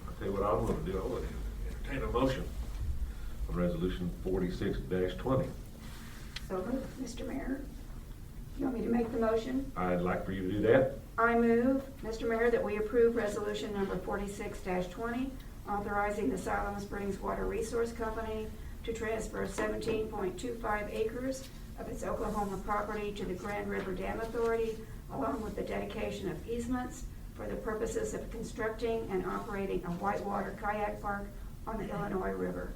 I'll tell you what I'm going to do. I'm going to entertain a motion on resolution 46-20. So, Mr. Mayor, you want me to make the motion? I'd like for you to do that. I move, Mr. Mayor, that we approve resolution number 46-20, authorizing the Siloam Springs Water Resource Company to transfer 17.25 acres of its Oklahoma property to the Grand River Dam Authority along with the dedication of easements for the purposes of constructing and operating a whitewater kayak park on the Illinois River.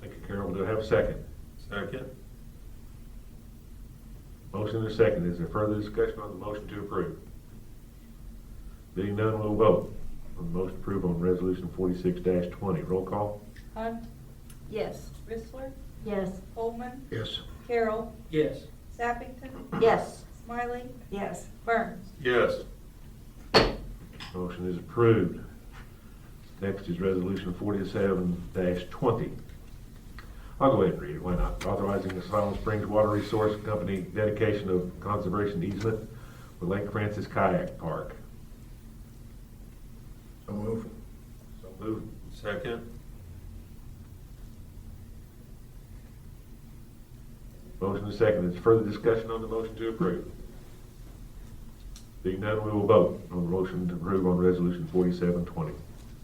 Thank you, Carol. Do I have a second? Second? Motion and a second. Is there further discussion on the motion to approve? Being none, we'll vote on the motion to approve on resolution 46-20. Roll call? Hunt, Yes. Rissler, Yes. Coleman, Yes. Carroll, Yes. Sappington, Yes. Smiley, Yes. Burns. Yes. Motion is approved. Next is resolution 47-20. I'll go ahead and read it, why not? Authorizing the Siloam Springs Water Resource Company dedication of conservation easement with Lake Francis Kayak Park. So move. So move. Second? Motion is second. Is there further discussion on the motion to approve? Being none, we will vote on the motion to approve on resolution 47-20.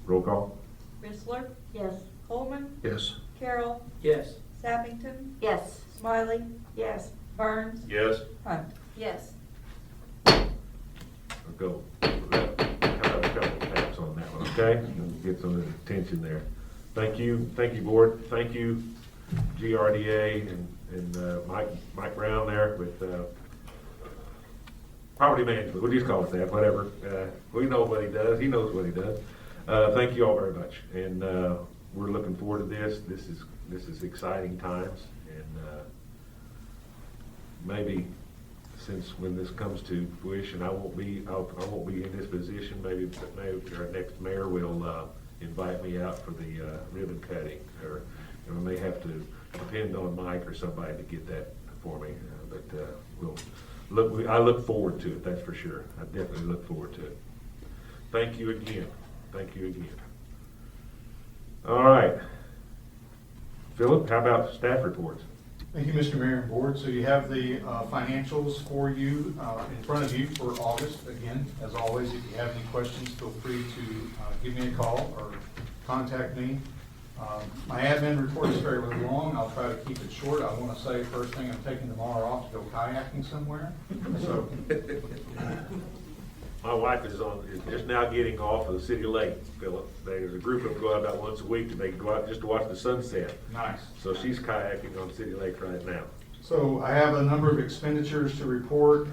Roll call? Rissler, Yes. Coleman, Yes. Carroll, Yes. Sappington, Yes. Smiley, Yes. Burns, Yes. Hunt. Yes. I'll go. Have a couple taps on that one, okay? Get some attention there. Thank you, board. Thank you, GRDA and Mike Brown there with property management. We'll just call it that, whatever. We know what he does. He knows what he does. Thank you all very much, and we're looking forward to this. This is exciting times, and maybe since when this comes to fruition, I won't be in this position. Maybe our next mayor will invite me out for the ribbon cutting, or we may have to depend on Mike or somebody to get that for me. I look forward to it. That's for sure. I definitely look forward to it. Thank you again. Thank you again. All right. Philip, how about staff reports? Thank you, Mr. Mayor and Board. So you have the financials for you in front of you for August. Again, as always, if you have any questions, feel free to give me a call or contact me. My admin report is fairly long. I'll try to keep it short. I want to say first thing, I'm taking tomorrow off to go kayaking somewhere. So My wife is just now getting off of the city lake, Philip. There's a group of them go out about once a week to go out just to watch the sunset. nice. So she's kayaking on City Lake right now. So I have a number of expenditures to report.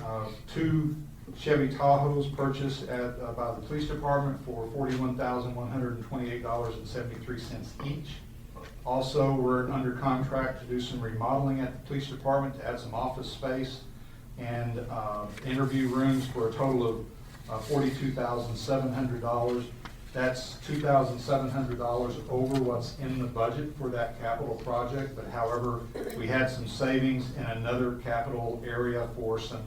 2 Chevy Tahoes purchased by the police department for $41,128.73 each. Also, we're under contract to do some remodeling at the police department to add some office space and interview rooms for a total of $42,700. That's $2,700 over what's in the budget for that capital project, but however, we had some savings in another capital area for some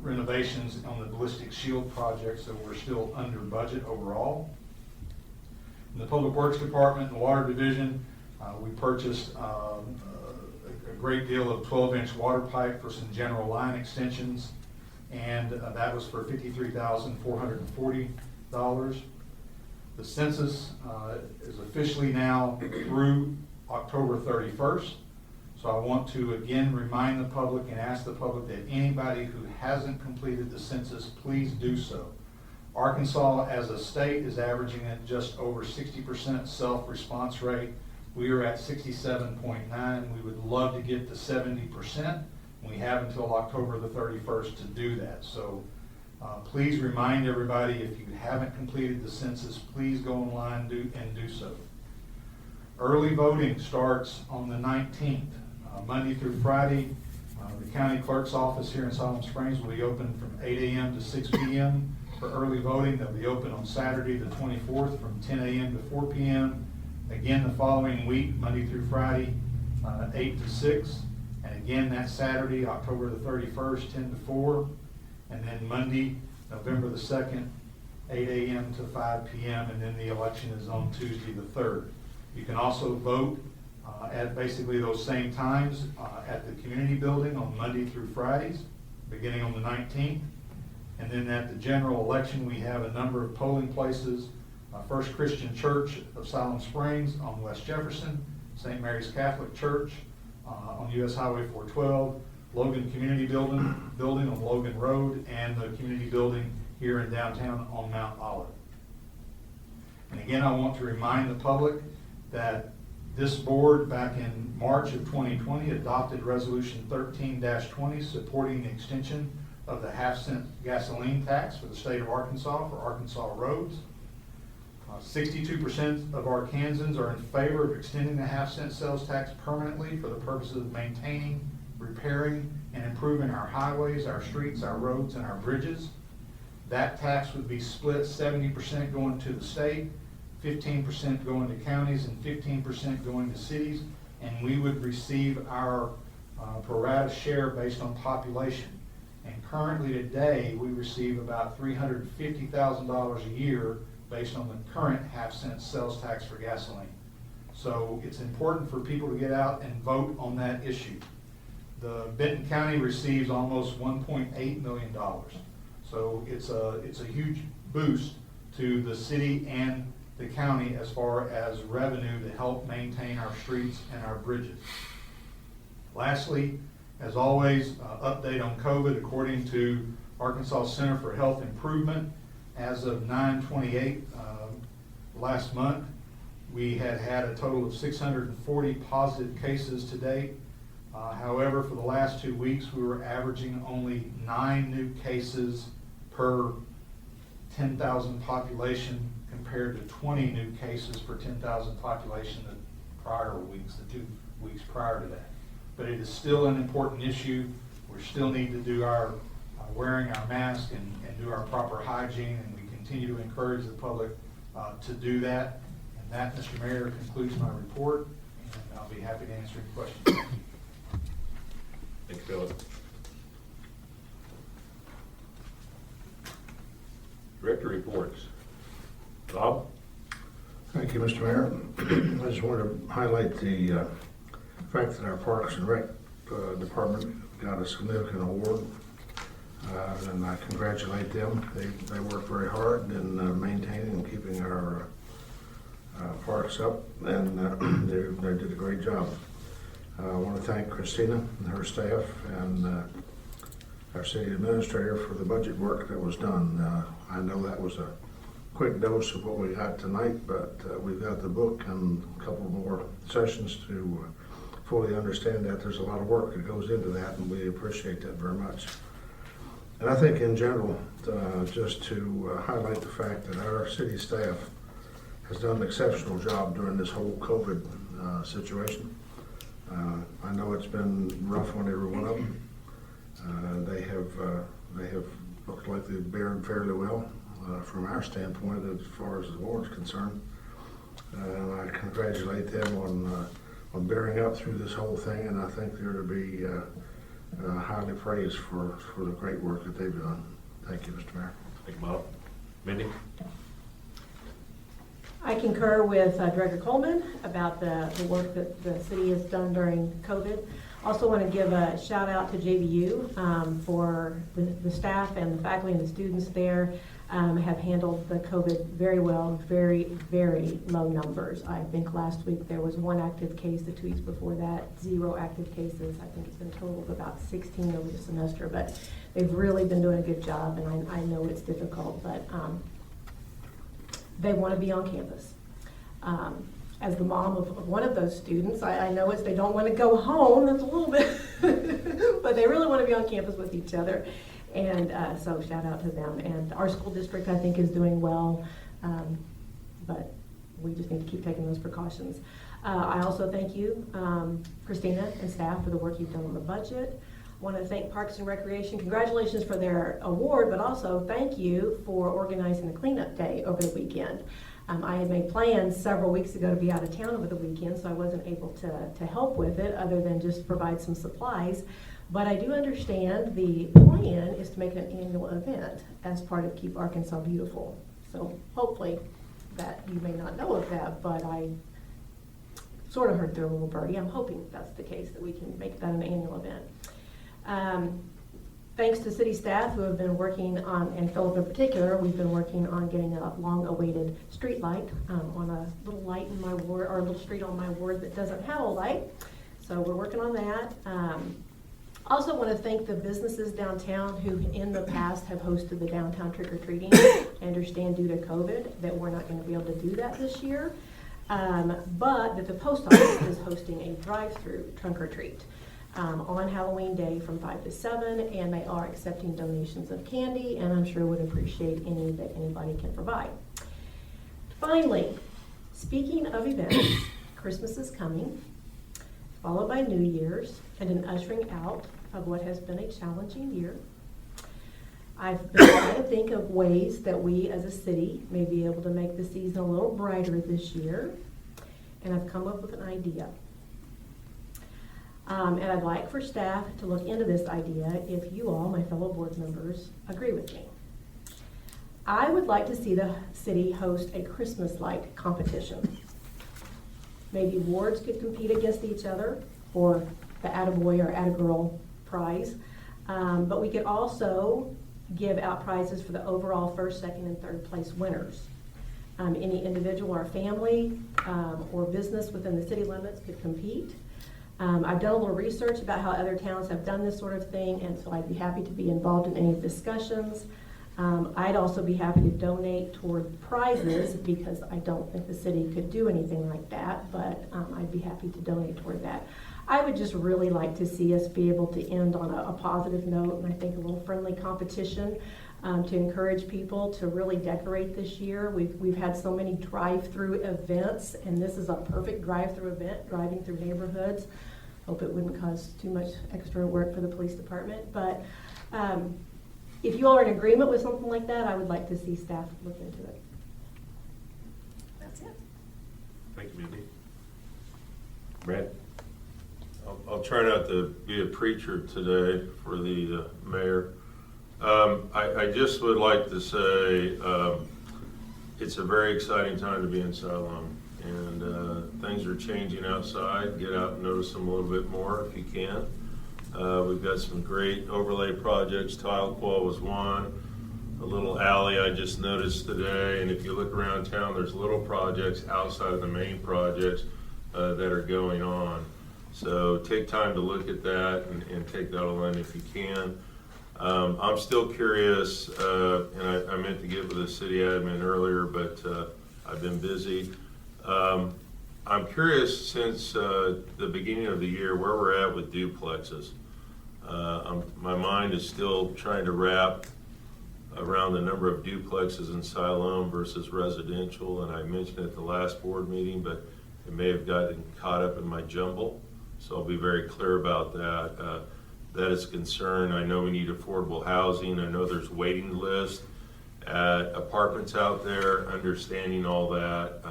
renovations on the ballistic shield project, so we're still under budget overall. In the Public Works Department and the Water Division, we purchased a great deal of 12-inch water pipe for some general line extensions, and that was for $53,440. The census is officially now through October 31st. So I want to again remind the public and ask the public that anybody who hasn't completed the census, please do so. Arkansas as a state is averaging at just over 60% self-response rate. We are at 67.9. We would love to get to 70%. We have until October the 31st to do that. So please remind everybody, if you haven't completed the census, please go online and do so. Early voting starts on the 19th, Monday through Friday. The county clerk's office here in Siloam Springs will be open from 8 a.m. to 6 p.m. for early voting. They'll be open on Saturday the 24th from 10 a.m. to 4 p.m. Again, the following week, Monday through Friday, 8 to 6. And again, that Saturday, October the 31st, 10 to 4. And then Monday, November the 2nd, 8 a.m. to 5 p.m. And then the election is on Tuesday the 3rd. You can also vote at basically those same times at the community building on Monday through Fridays, beginning on the 19th. And then at the general election, we have a number of polling places. First Christian Church of Siloam Springs on West Jefferson, St. Mary's Catholic Church on U.S. Highway 412, Logan Community Building on Logan Road, and the community building here in downtown on Mount Olive. And again, I want to remind the public that this board, back in March of 2020, adopted Resolution 13-20 supporting the extension of the half-cent gasoline tax for the state of Arkansas for Arkansas roads. 62% of Arkansans are in favor of extending the half-cent sales tax permanently for the purposes of maintaining, repairing, and improving our highways, our streets, our roads, and our bridges. That tax would be split 70% going to the state, 15% going to counties, and 15% going to cities, and we would receive our pro rata share based on population. And currently today, we receive about $350,000 a year based on the current half-cent sales tax for gasoline. So it's important for people to get out and vote on that issue. The Benton County receives almost $1.8 million. So it's a huge boost to the city and the county as far as revenue to help maintain our streets and our bridges. Lastly, as always, update on COVID. According to Arkansas Center for Health Improvement, as of 9/28 last month, we had a total of 640 positive cases to date. However, for the last 2 weeks, we were averaging only 9 new cases per 10,000 population compared to 20 new cases per 10,000 population the prior weeks, the 2 weeks prior to that. But it is still an important issue. We still need to do our wearing our mask and do our proper hygiene, and we continue to encourage the public to do that. And that, Mr. Mayor, concludes my report, and I'll be happy to answer any questions. Thanks, Philip. Director reports. Bob? Thank you, Mr. Mayor. I just wanted to highlight the fact that our Parks and Rec department got a significant award, and I congratulate them. They work very hard in maintaining and keeping our parks up, and they did a great job. I want to thank Christina and her staff and our city administrator for the budget work that was done. I know that was a quick dose of what we got tonight, but we've got the book and a couple more sessions to fully understand that. There's a lot of work that goes into that, and we appreciate that very much. And I think in general, just to highlight the fact that our city staff has done an exceptional job during this whole COVID situation. I know it's been rough on every one of them. They have looked like they've fared fairly well from our standpoint as far as the board is concerned. And I congratulate them on bearing up through this whole thing, and I think they're to be highly praised for the great work that they've done. Thank you, Mr. Mayor. Thank you, Bob. Mindy? I concur with Director Coleman about the work that the city has done during COVID. Also want to give a shout out to JVU for the staff and the faculty and the students there have handled the COVID very well, very, very low numbers. I think last week there was 1 active case, the 2 weeks before that, 0 active cases. I think it's been a total of about 16 over the semester, but they've really been doing a good job, and I know it's difficult, but they want to be on campus. As the mom of one of those students, I know they don't want to go home, that's a little bit, but they really want to be on campus with each other. And so shout out to them. And our school district, I think, is doing well, but we just need to keep taking those precautions. I also thank you, Christina and staff, for the work you've done on the budget. I want to thank Parks and Recreation. Congratulations for their award, but also thank you for organizing the cleanup day over the weekend. I had made plans several weeks ago to be out of town over the weekend, so I wasn't able to help with it other than just provide some supplies. But I do understand the plan is to make it an annual event as part of Keep Arkansas Beautiful. So hopefully that you may not know of that, but I sort of heard through a little birdie. I'm hoping that's the case, that we can make that an annual event. Thanks to city staff who have been working on, and Philip in particular, we've been working on getting a long-awaited street light on a little light in my ward, or a little street on my ward that doesn't have a light. So we're working on that. Also want to thank the businesses downtown who in the past have hosted the downtown trick-or-treating. I understand due to COVID that we're not going to be able to do that this year, but that the post office is hosting a drive-through trunk-or-treat on Halloween Day from 5 to 7, and they are accepting donations of candy, and I'm sure would appreciate any that anybody can provide. Finally, speaking of events, Christmas is coming, followed by New Year's, and an ushering out of what has been a challenging year. I've been trying to think of ways that we as a city may be able to make the season a little brighter this year, and I've come up with an idea. And I'd like for staff to look into this idea if you all, my fellow board members, agree with me. I would like to see the city host a Christmas light competition. Maybe wards could compete against each other for the attaboy or attagirl prize. But we could also give out prizes for the overall first, second, and third place winners. Any individual or family or business within the city limits could compete. I've done a little research about how other towns have done this sort of thing, and so I'd be happy to be involved in any discussions. I'd also be happy to donate toward prizes because I don't think the city could do anything like that, but I'd be happy to donate toward that. I would just really like to see us be able to end on a positive note, and I think a little friendly competition to encourage people to really decorate this year. We've had so many drive-through events, and this is a perfect drive-through event, driving through neighborhoods. Hope it wouldn't cause too much extra work for the police department, but if you all are in agreement with something like that, I would like to see staff look into it. That's it. Thank you, Mindy. Brad? I'll try not to be a preacher today for the mayor. I just would like to say it's a very exciting time to be in Siloam, and things are changing outside. Get out and notice them a little bit more if you can. We've got some great overlay projects. Tile Qual was one. A little alley I just noticed today, and if you look around town, there's little projects outside of the main projects that are going on. So take time to look at that and take that all in if you can. I'm still curious, and I meant to get with the city admin earlier, but I've been busy. I'm curious since the beginning of the year where we're at with duplexes. My mind is still trying to wrap around the number of duplexes in Siloam versus residential, and I mentioned it at the last board meeting, but it may have gotten caught up in my jumble. So I'll be very clear about that. That is a concern. I know we need affordable housing. I know there's waiting lists at apartments out there, understanding all that.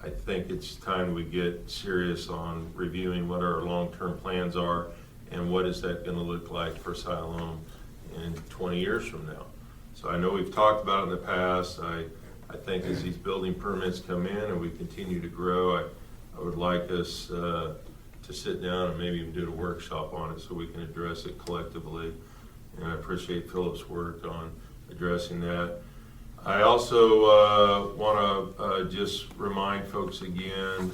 I think it's time we get serious on reviewing what our long-term plans are and what is that going to look like for Siloam in 20 years from now. So I know we've talked about it in the past. I think as these building permits come in and we continue to grow, I would like us to sit down and maybe even do a workshop on it so we can address it collectively. And I appreciate Philip's work on addressing that. I also want to just remind folks again,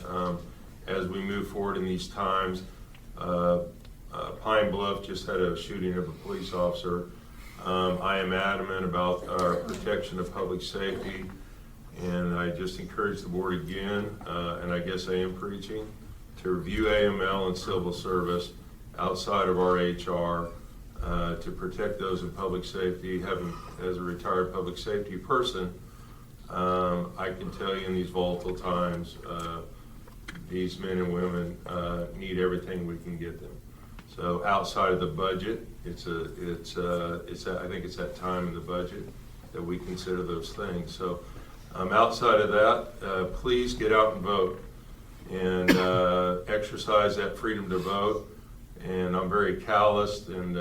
as we move forward in these times, Pine Bluff just had a shooting of a police officer. I am adamant about our protection of public safety, and I just encourage the board again, and I guess I am preaching, to review AML and civil service outside of our HR to protect those in public safety. Having, as a retired public safety person, I can tell you in these volatile times, these men and women need everything we can get them. So outside of the budget, I think it's that time in the budget that we consider those things. So outside of that, please get out and vote and exercise that freedom to vote. And I'm very calloused, and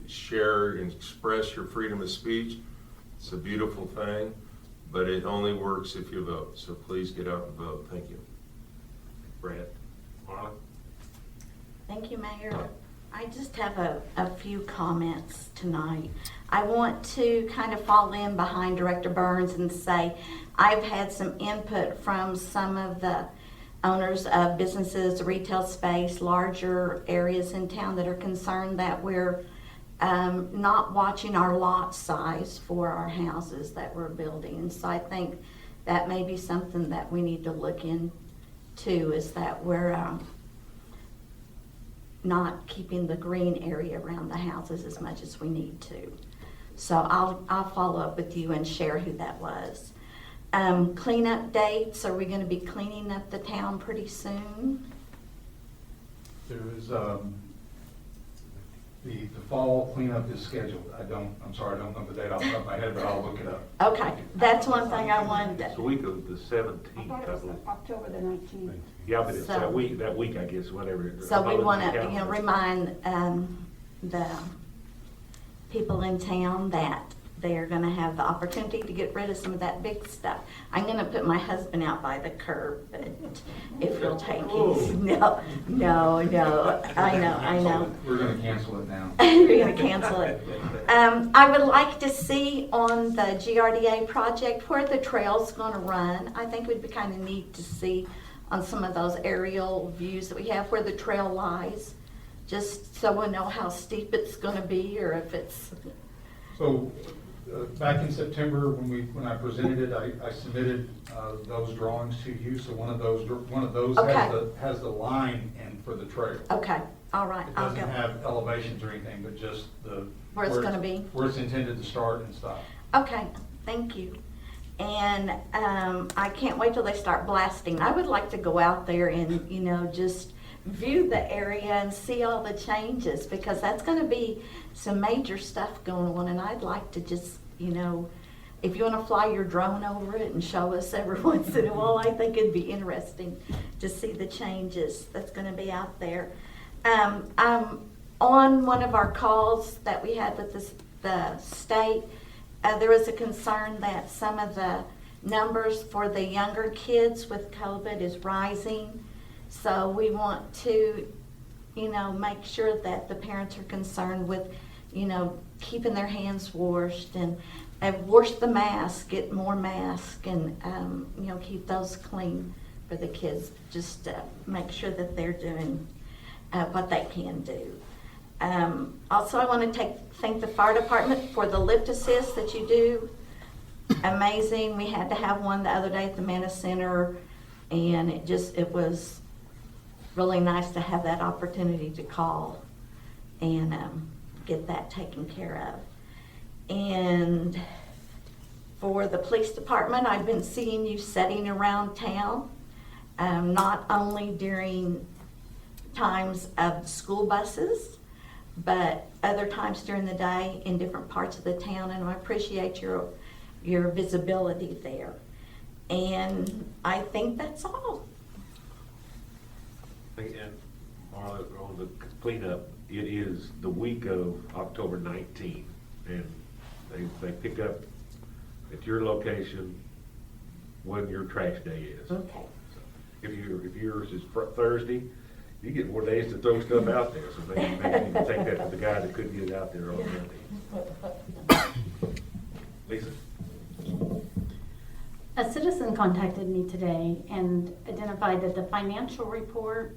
share and express your freedom of speech. It's a beautiful thing, but it only works if you vote. So please get out and vote. Thank you. Brad? Marla? Thank you, Mayor. I just have a few comments tonight. I want to kind of fall in behind Director Burns and say I've had some input from some of the owners of businesses, retail space, larger areas in town that are concerned that we're not watching our lot size for our houses that we're building. And so I think that may be something that we need to look into, is that we're not keeping the green area around the houses as much as we need to. So I'll follow up with you and share who that was. Cleanup dates, are we gonna be cleaning up the town pretty soon? There is, the fall cleanup is scheduled. I'm sorry, I don't know the date off the top of my head, but I'll look it up. Okay, that's one thing I wanted It's the to, week of the I 17th, thought it I was believe. October the 19th. Yeah, but it's So- that week, I guess, whatever. so we I'm not wanna, looking at the calendar. remind, the people in town that they are gonna have the opportunity to get rid of some of that big stuff. I'm gonna put my husband out by the curb, but if you'll take it, no, I know. We're gonna cancel it now. You're gonna cancel it. I would like to see on the GRDA project where the trail's gonna run. I think it would be kind of neat to see on some of those aerial views that we have where the trail lies, just so we know how steep it's gonna be, or if it's, So, back in September, when I presented it, I submitted those drawings to you. So one of those Okay. has the line in for the trail. okay, all right, It I'll doesn't go. have elevations or anything, but just the. Where it's gonna be? Where it's intended to start and stop. Okay, thank you. And I can't wait till they start blasting. I would like to go out there and, just view the area and see all the changes, because that's gonna be some major stuff going on, and I'd like to just, if you wanna fly your drone over it and show us every once in a while, I think it'd be interesting to see the changes that's gonna be out there. On one of our calls that we had with the state, there was a concern that some of the numbers for the younger kids with COVID is rising. So we want to, make sure that the parents are concerned with, keeping their hands washed and wash the mask, get more masks, and, keep those clean for the kids. Just make sure that they're doing what they can do. Also, I want to thank the fire department for the lift assist that you do. Amazing. We had to have one the other day at the Manna Center, and it was really nice to have that opportunity to call and get that taken care of. And for the police department, I've been seeing you setting around town, not only during times of school buses, but other times during the day in different parts of the town, and I appreciate your visibility there. And I think that's all. And Marla, on the cleanup, it is the week of October 19th, and they pick up at your location when your trash day is. Okay. If yours is Thursday, you get more days to throw stuff out there, so maybe you can take that to the guy that couldn't get it out there on Monday. Lisa? A citizen contacted me today and identified that the financial report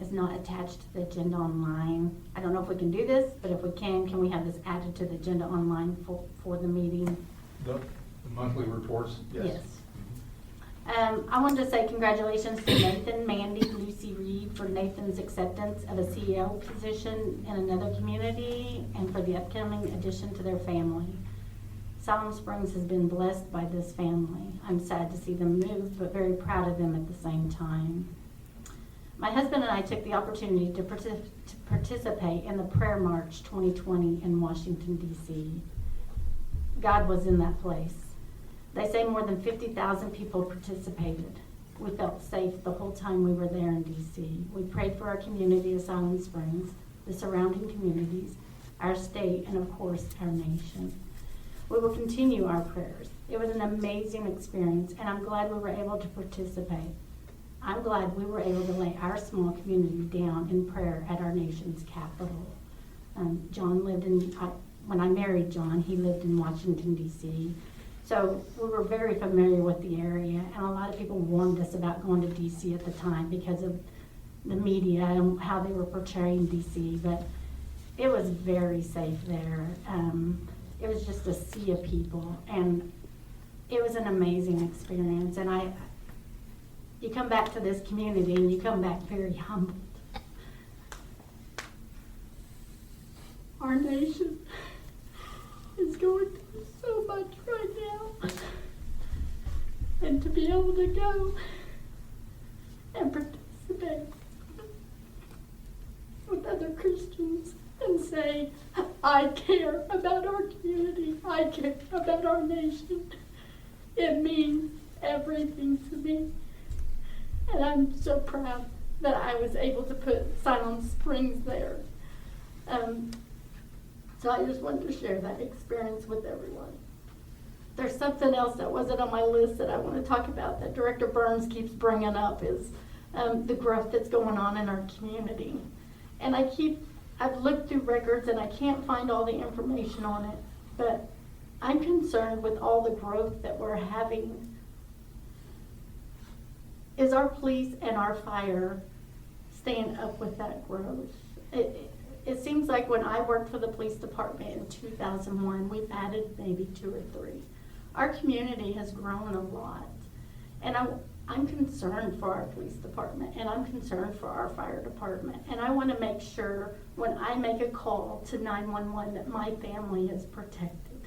is not attached to the agenda online. I don't know if we can do this, but if we can we have this added to the agenda online for the meeting? The monthly reports? Yes. I wanted to say congratulations to Nathan, Mandy, Lucy Reed for Nathan's acceptance of a CEO position in another community and for the upcoming addition to their family. Siloam Springs has been blessed by this family. I'm sad to see them move, but very proud of them at the same time. My husband and I took the opportunity to participate in the Prayer March 2020 in Washington, D.C. God was in that place. They say more than 50,000 people participated. We felt safe the whole time we were there in D.C. We prayed for our community of Siloam Springs, the surrounding communities, our state, and of course, our nation. We will continue our prayers. It was an amazing experience, and I'm glad we were able to participate. I'm glad we were able to lay our small community down in prayer at our nation's capital. John lived when I married John, he lived in Washington, D.C., So we were very familiar with the area, and a lot of people warned us about going to DC at the time because of the media and how they were portraying DC, but it was very safe there. It was just a sea of people, and it was an amazing experience. And you come back to this community and you come back very humbled. Our nation is going through so much right now. And to be able to go and participate with other Christians and say, I care about our community, I care about our nation. It means everything to me. And I'm so proud that I was able to put Siloam Springs there. So I just wanted to share that experience with everyone. There's something else that wasn't on my list that I want to talk about that Director Burns keeps bringing up is the growth that's going on in our community. And I've looked through records and I can't find all the information on it, but I'm concerned with all the growth that we're having. Is our police and our fire staying up with that growth? It seems like when I worked for the police department in 2001, we've added maybe 2 or 3. Our community has grown a lot. And I'm concerned for our police department, and I'm concerned for our fire department. And I want to make sure when I make a call to 911 that my family is protected.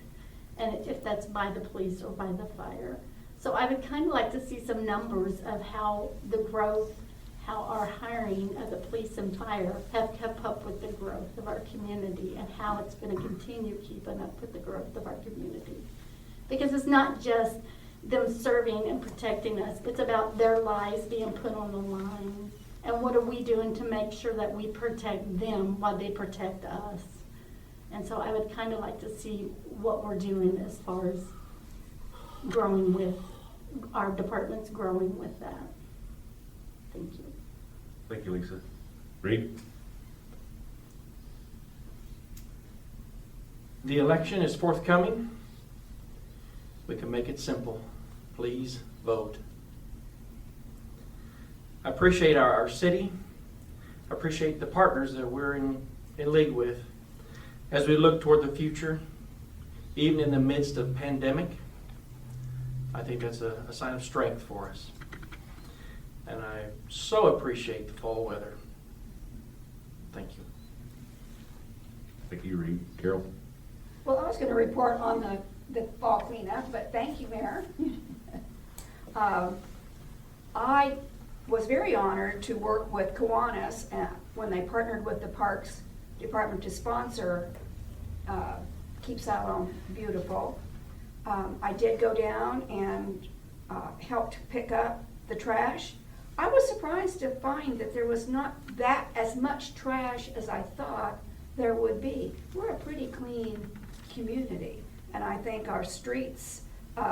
And if that's by the police or by the fire. So I would kind of like to see some numbers of how the growth, how our hiring of the police and fire have kept up with the growth of our community and how it's going to continue keeping up with the growth of our community. Because it's not just them serving and protecting us, it's about their lives being put on the line. And what are we doing to make sure that we protect them while they protect us? And so I would kind of like to see what we're doing as far as growing with, our department's growing with that. Thank you. Thank you, Lisa. Reed? The election is forthcoming. We can make it simple. Please vote. I appreciate our city. I appreciate the partners that we're in league with. As we look toward the future, even in the midst of pandemic, I think that's a sign of strength for us. And I so appreciate the fall weather. Thank you. Thank you, Reed. Carol? Well, I was going to report on the fall cleanup, but thank you, Mayor. I was very honored to work with Kiwanis when they partnered with the Parks Department to sponsor Keep Siloam Beautiful. I did go down and helped pick up the trash. I was surprised to find that there was not that as much trash as I thought there would be. We're a pretty clean community, and I think our streets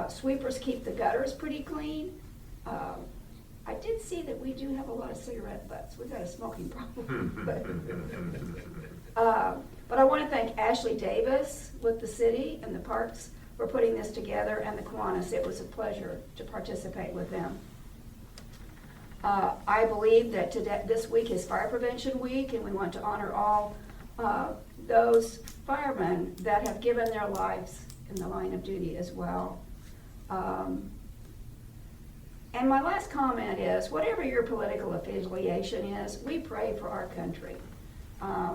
sweepers keep the gutters pretty clean. I did see that we do have a lot of cigarette butts. We've got a smoking problem. But I want to thank Ashley Davis with the city and the parks for putting this together, and the Kiwanis. It was a pleasure to participate with them. I believe that this week is Fire Prevention Week, and we want to honor all those firemen that have given their lives in the line of duty as well. And my last comment is, whatever your political affiliation is, we pray for our country.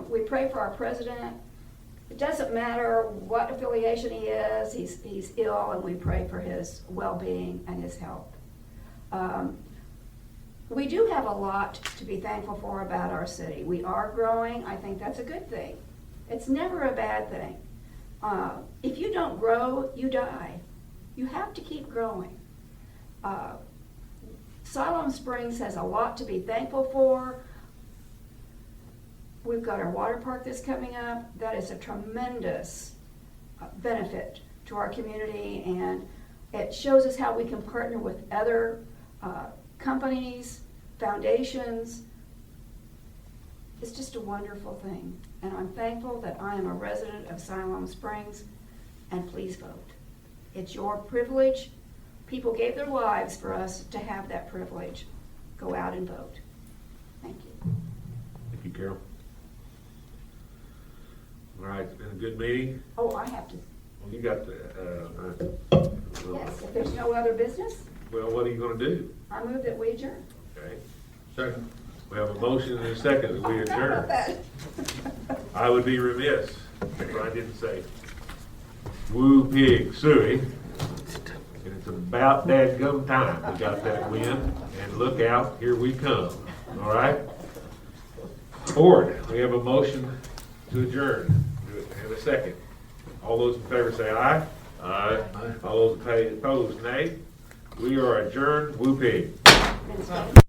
We pray for our president. It doesn't matter what affiliation he is, he's ill, and we pray for his well-being and his health. We do have a lot to be thankful for about our city. We are growing. I think that's a good thing. It's never a bad thing. If you don't grow, you die. You have to keep growing. Siloam Springs has a lot to be thankful for. We've got our water park that's coming up. That is a tremendous benefit to our community, and it shows us how we can partner with other companies, foundations. It's just a wonderful thing, and I'm thankful that I am a resident of Siloam Springs, and please vote. It's your privilege. People gave their lives for us to have that privilege. Go out and vote. Thank you. Thank you, Carol. All right, it's been a good meeting. Oh, I have to, You got the, yes, if there's no other business, well, what are you gonna do? I move that we adjourn. Okay, Second. we have a motion and a second that we How about adjourn. that? I would be remiss if I didn't say, woo pig suey. And it's about dadgum time. We got that win, and look out, here we come. All right? Board, we have a motion to adjourn. Do it in a second. All those in favor say aye. Aye. All those opposed, nay. We are adjourned. Woo pig. Minutes.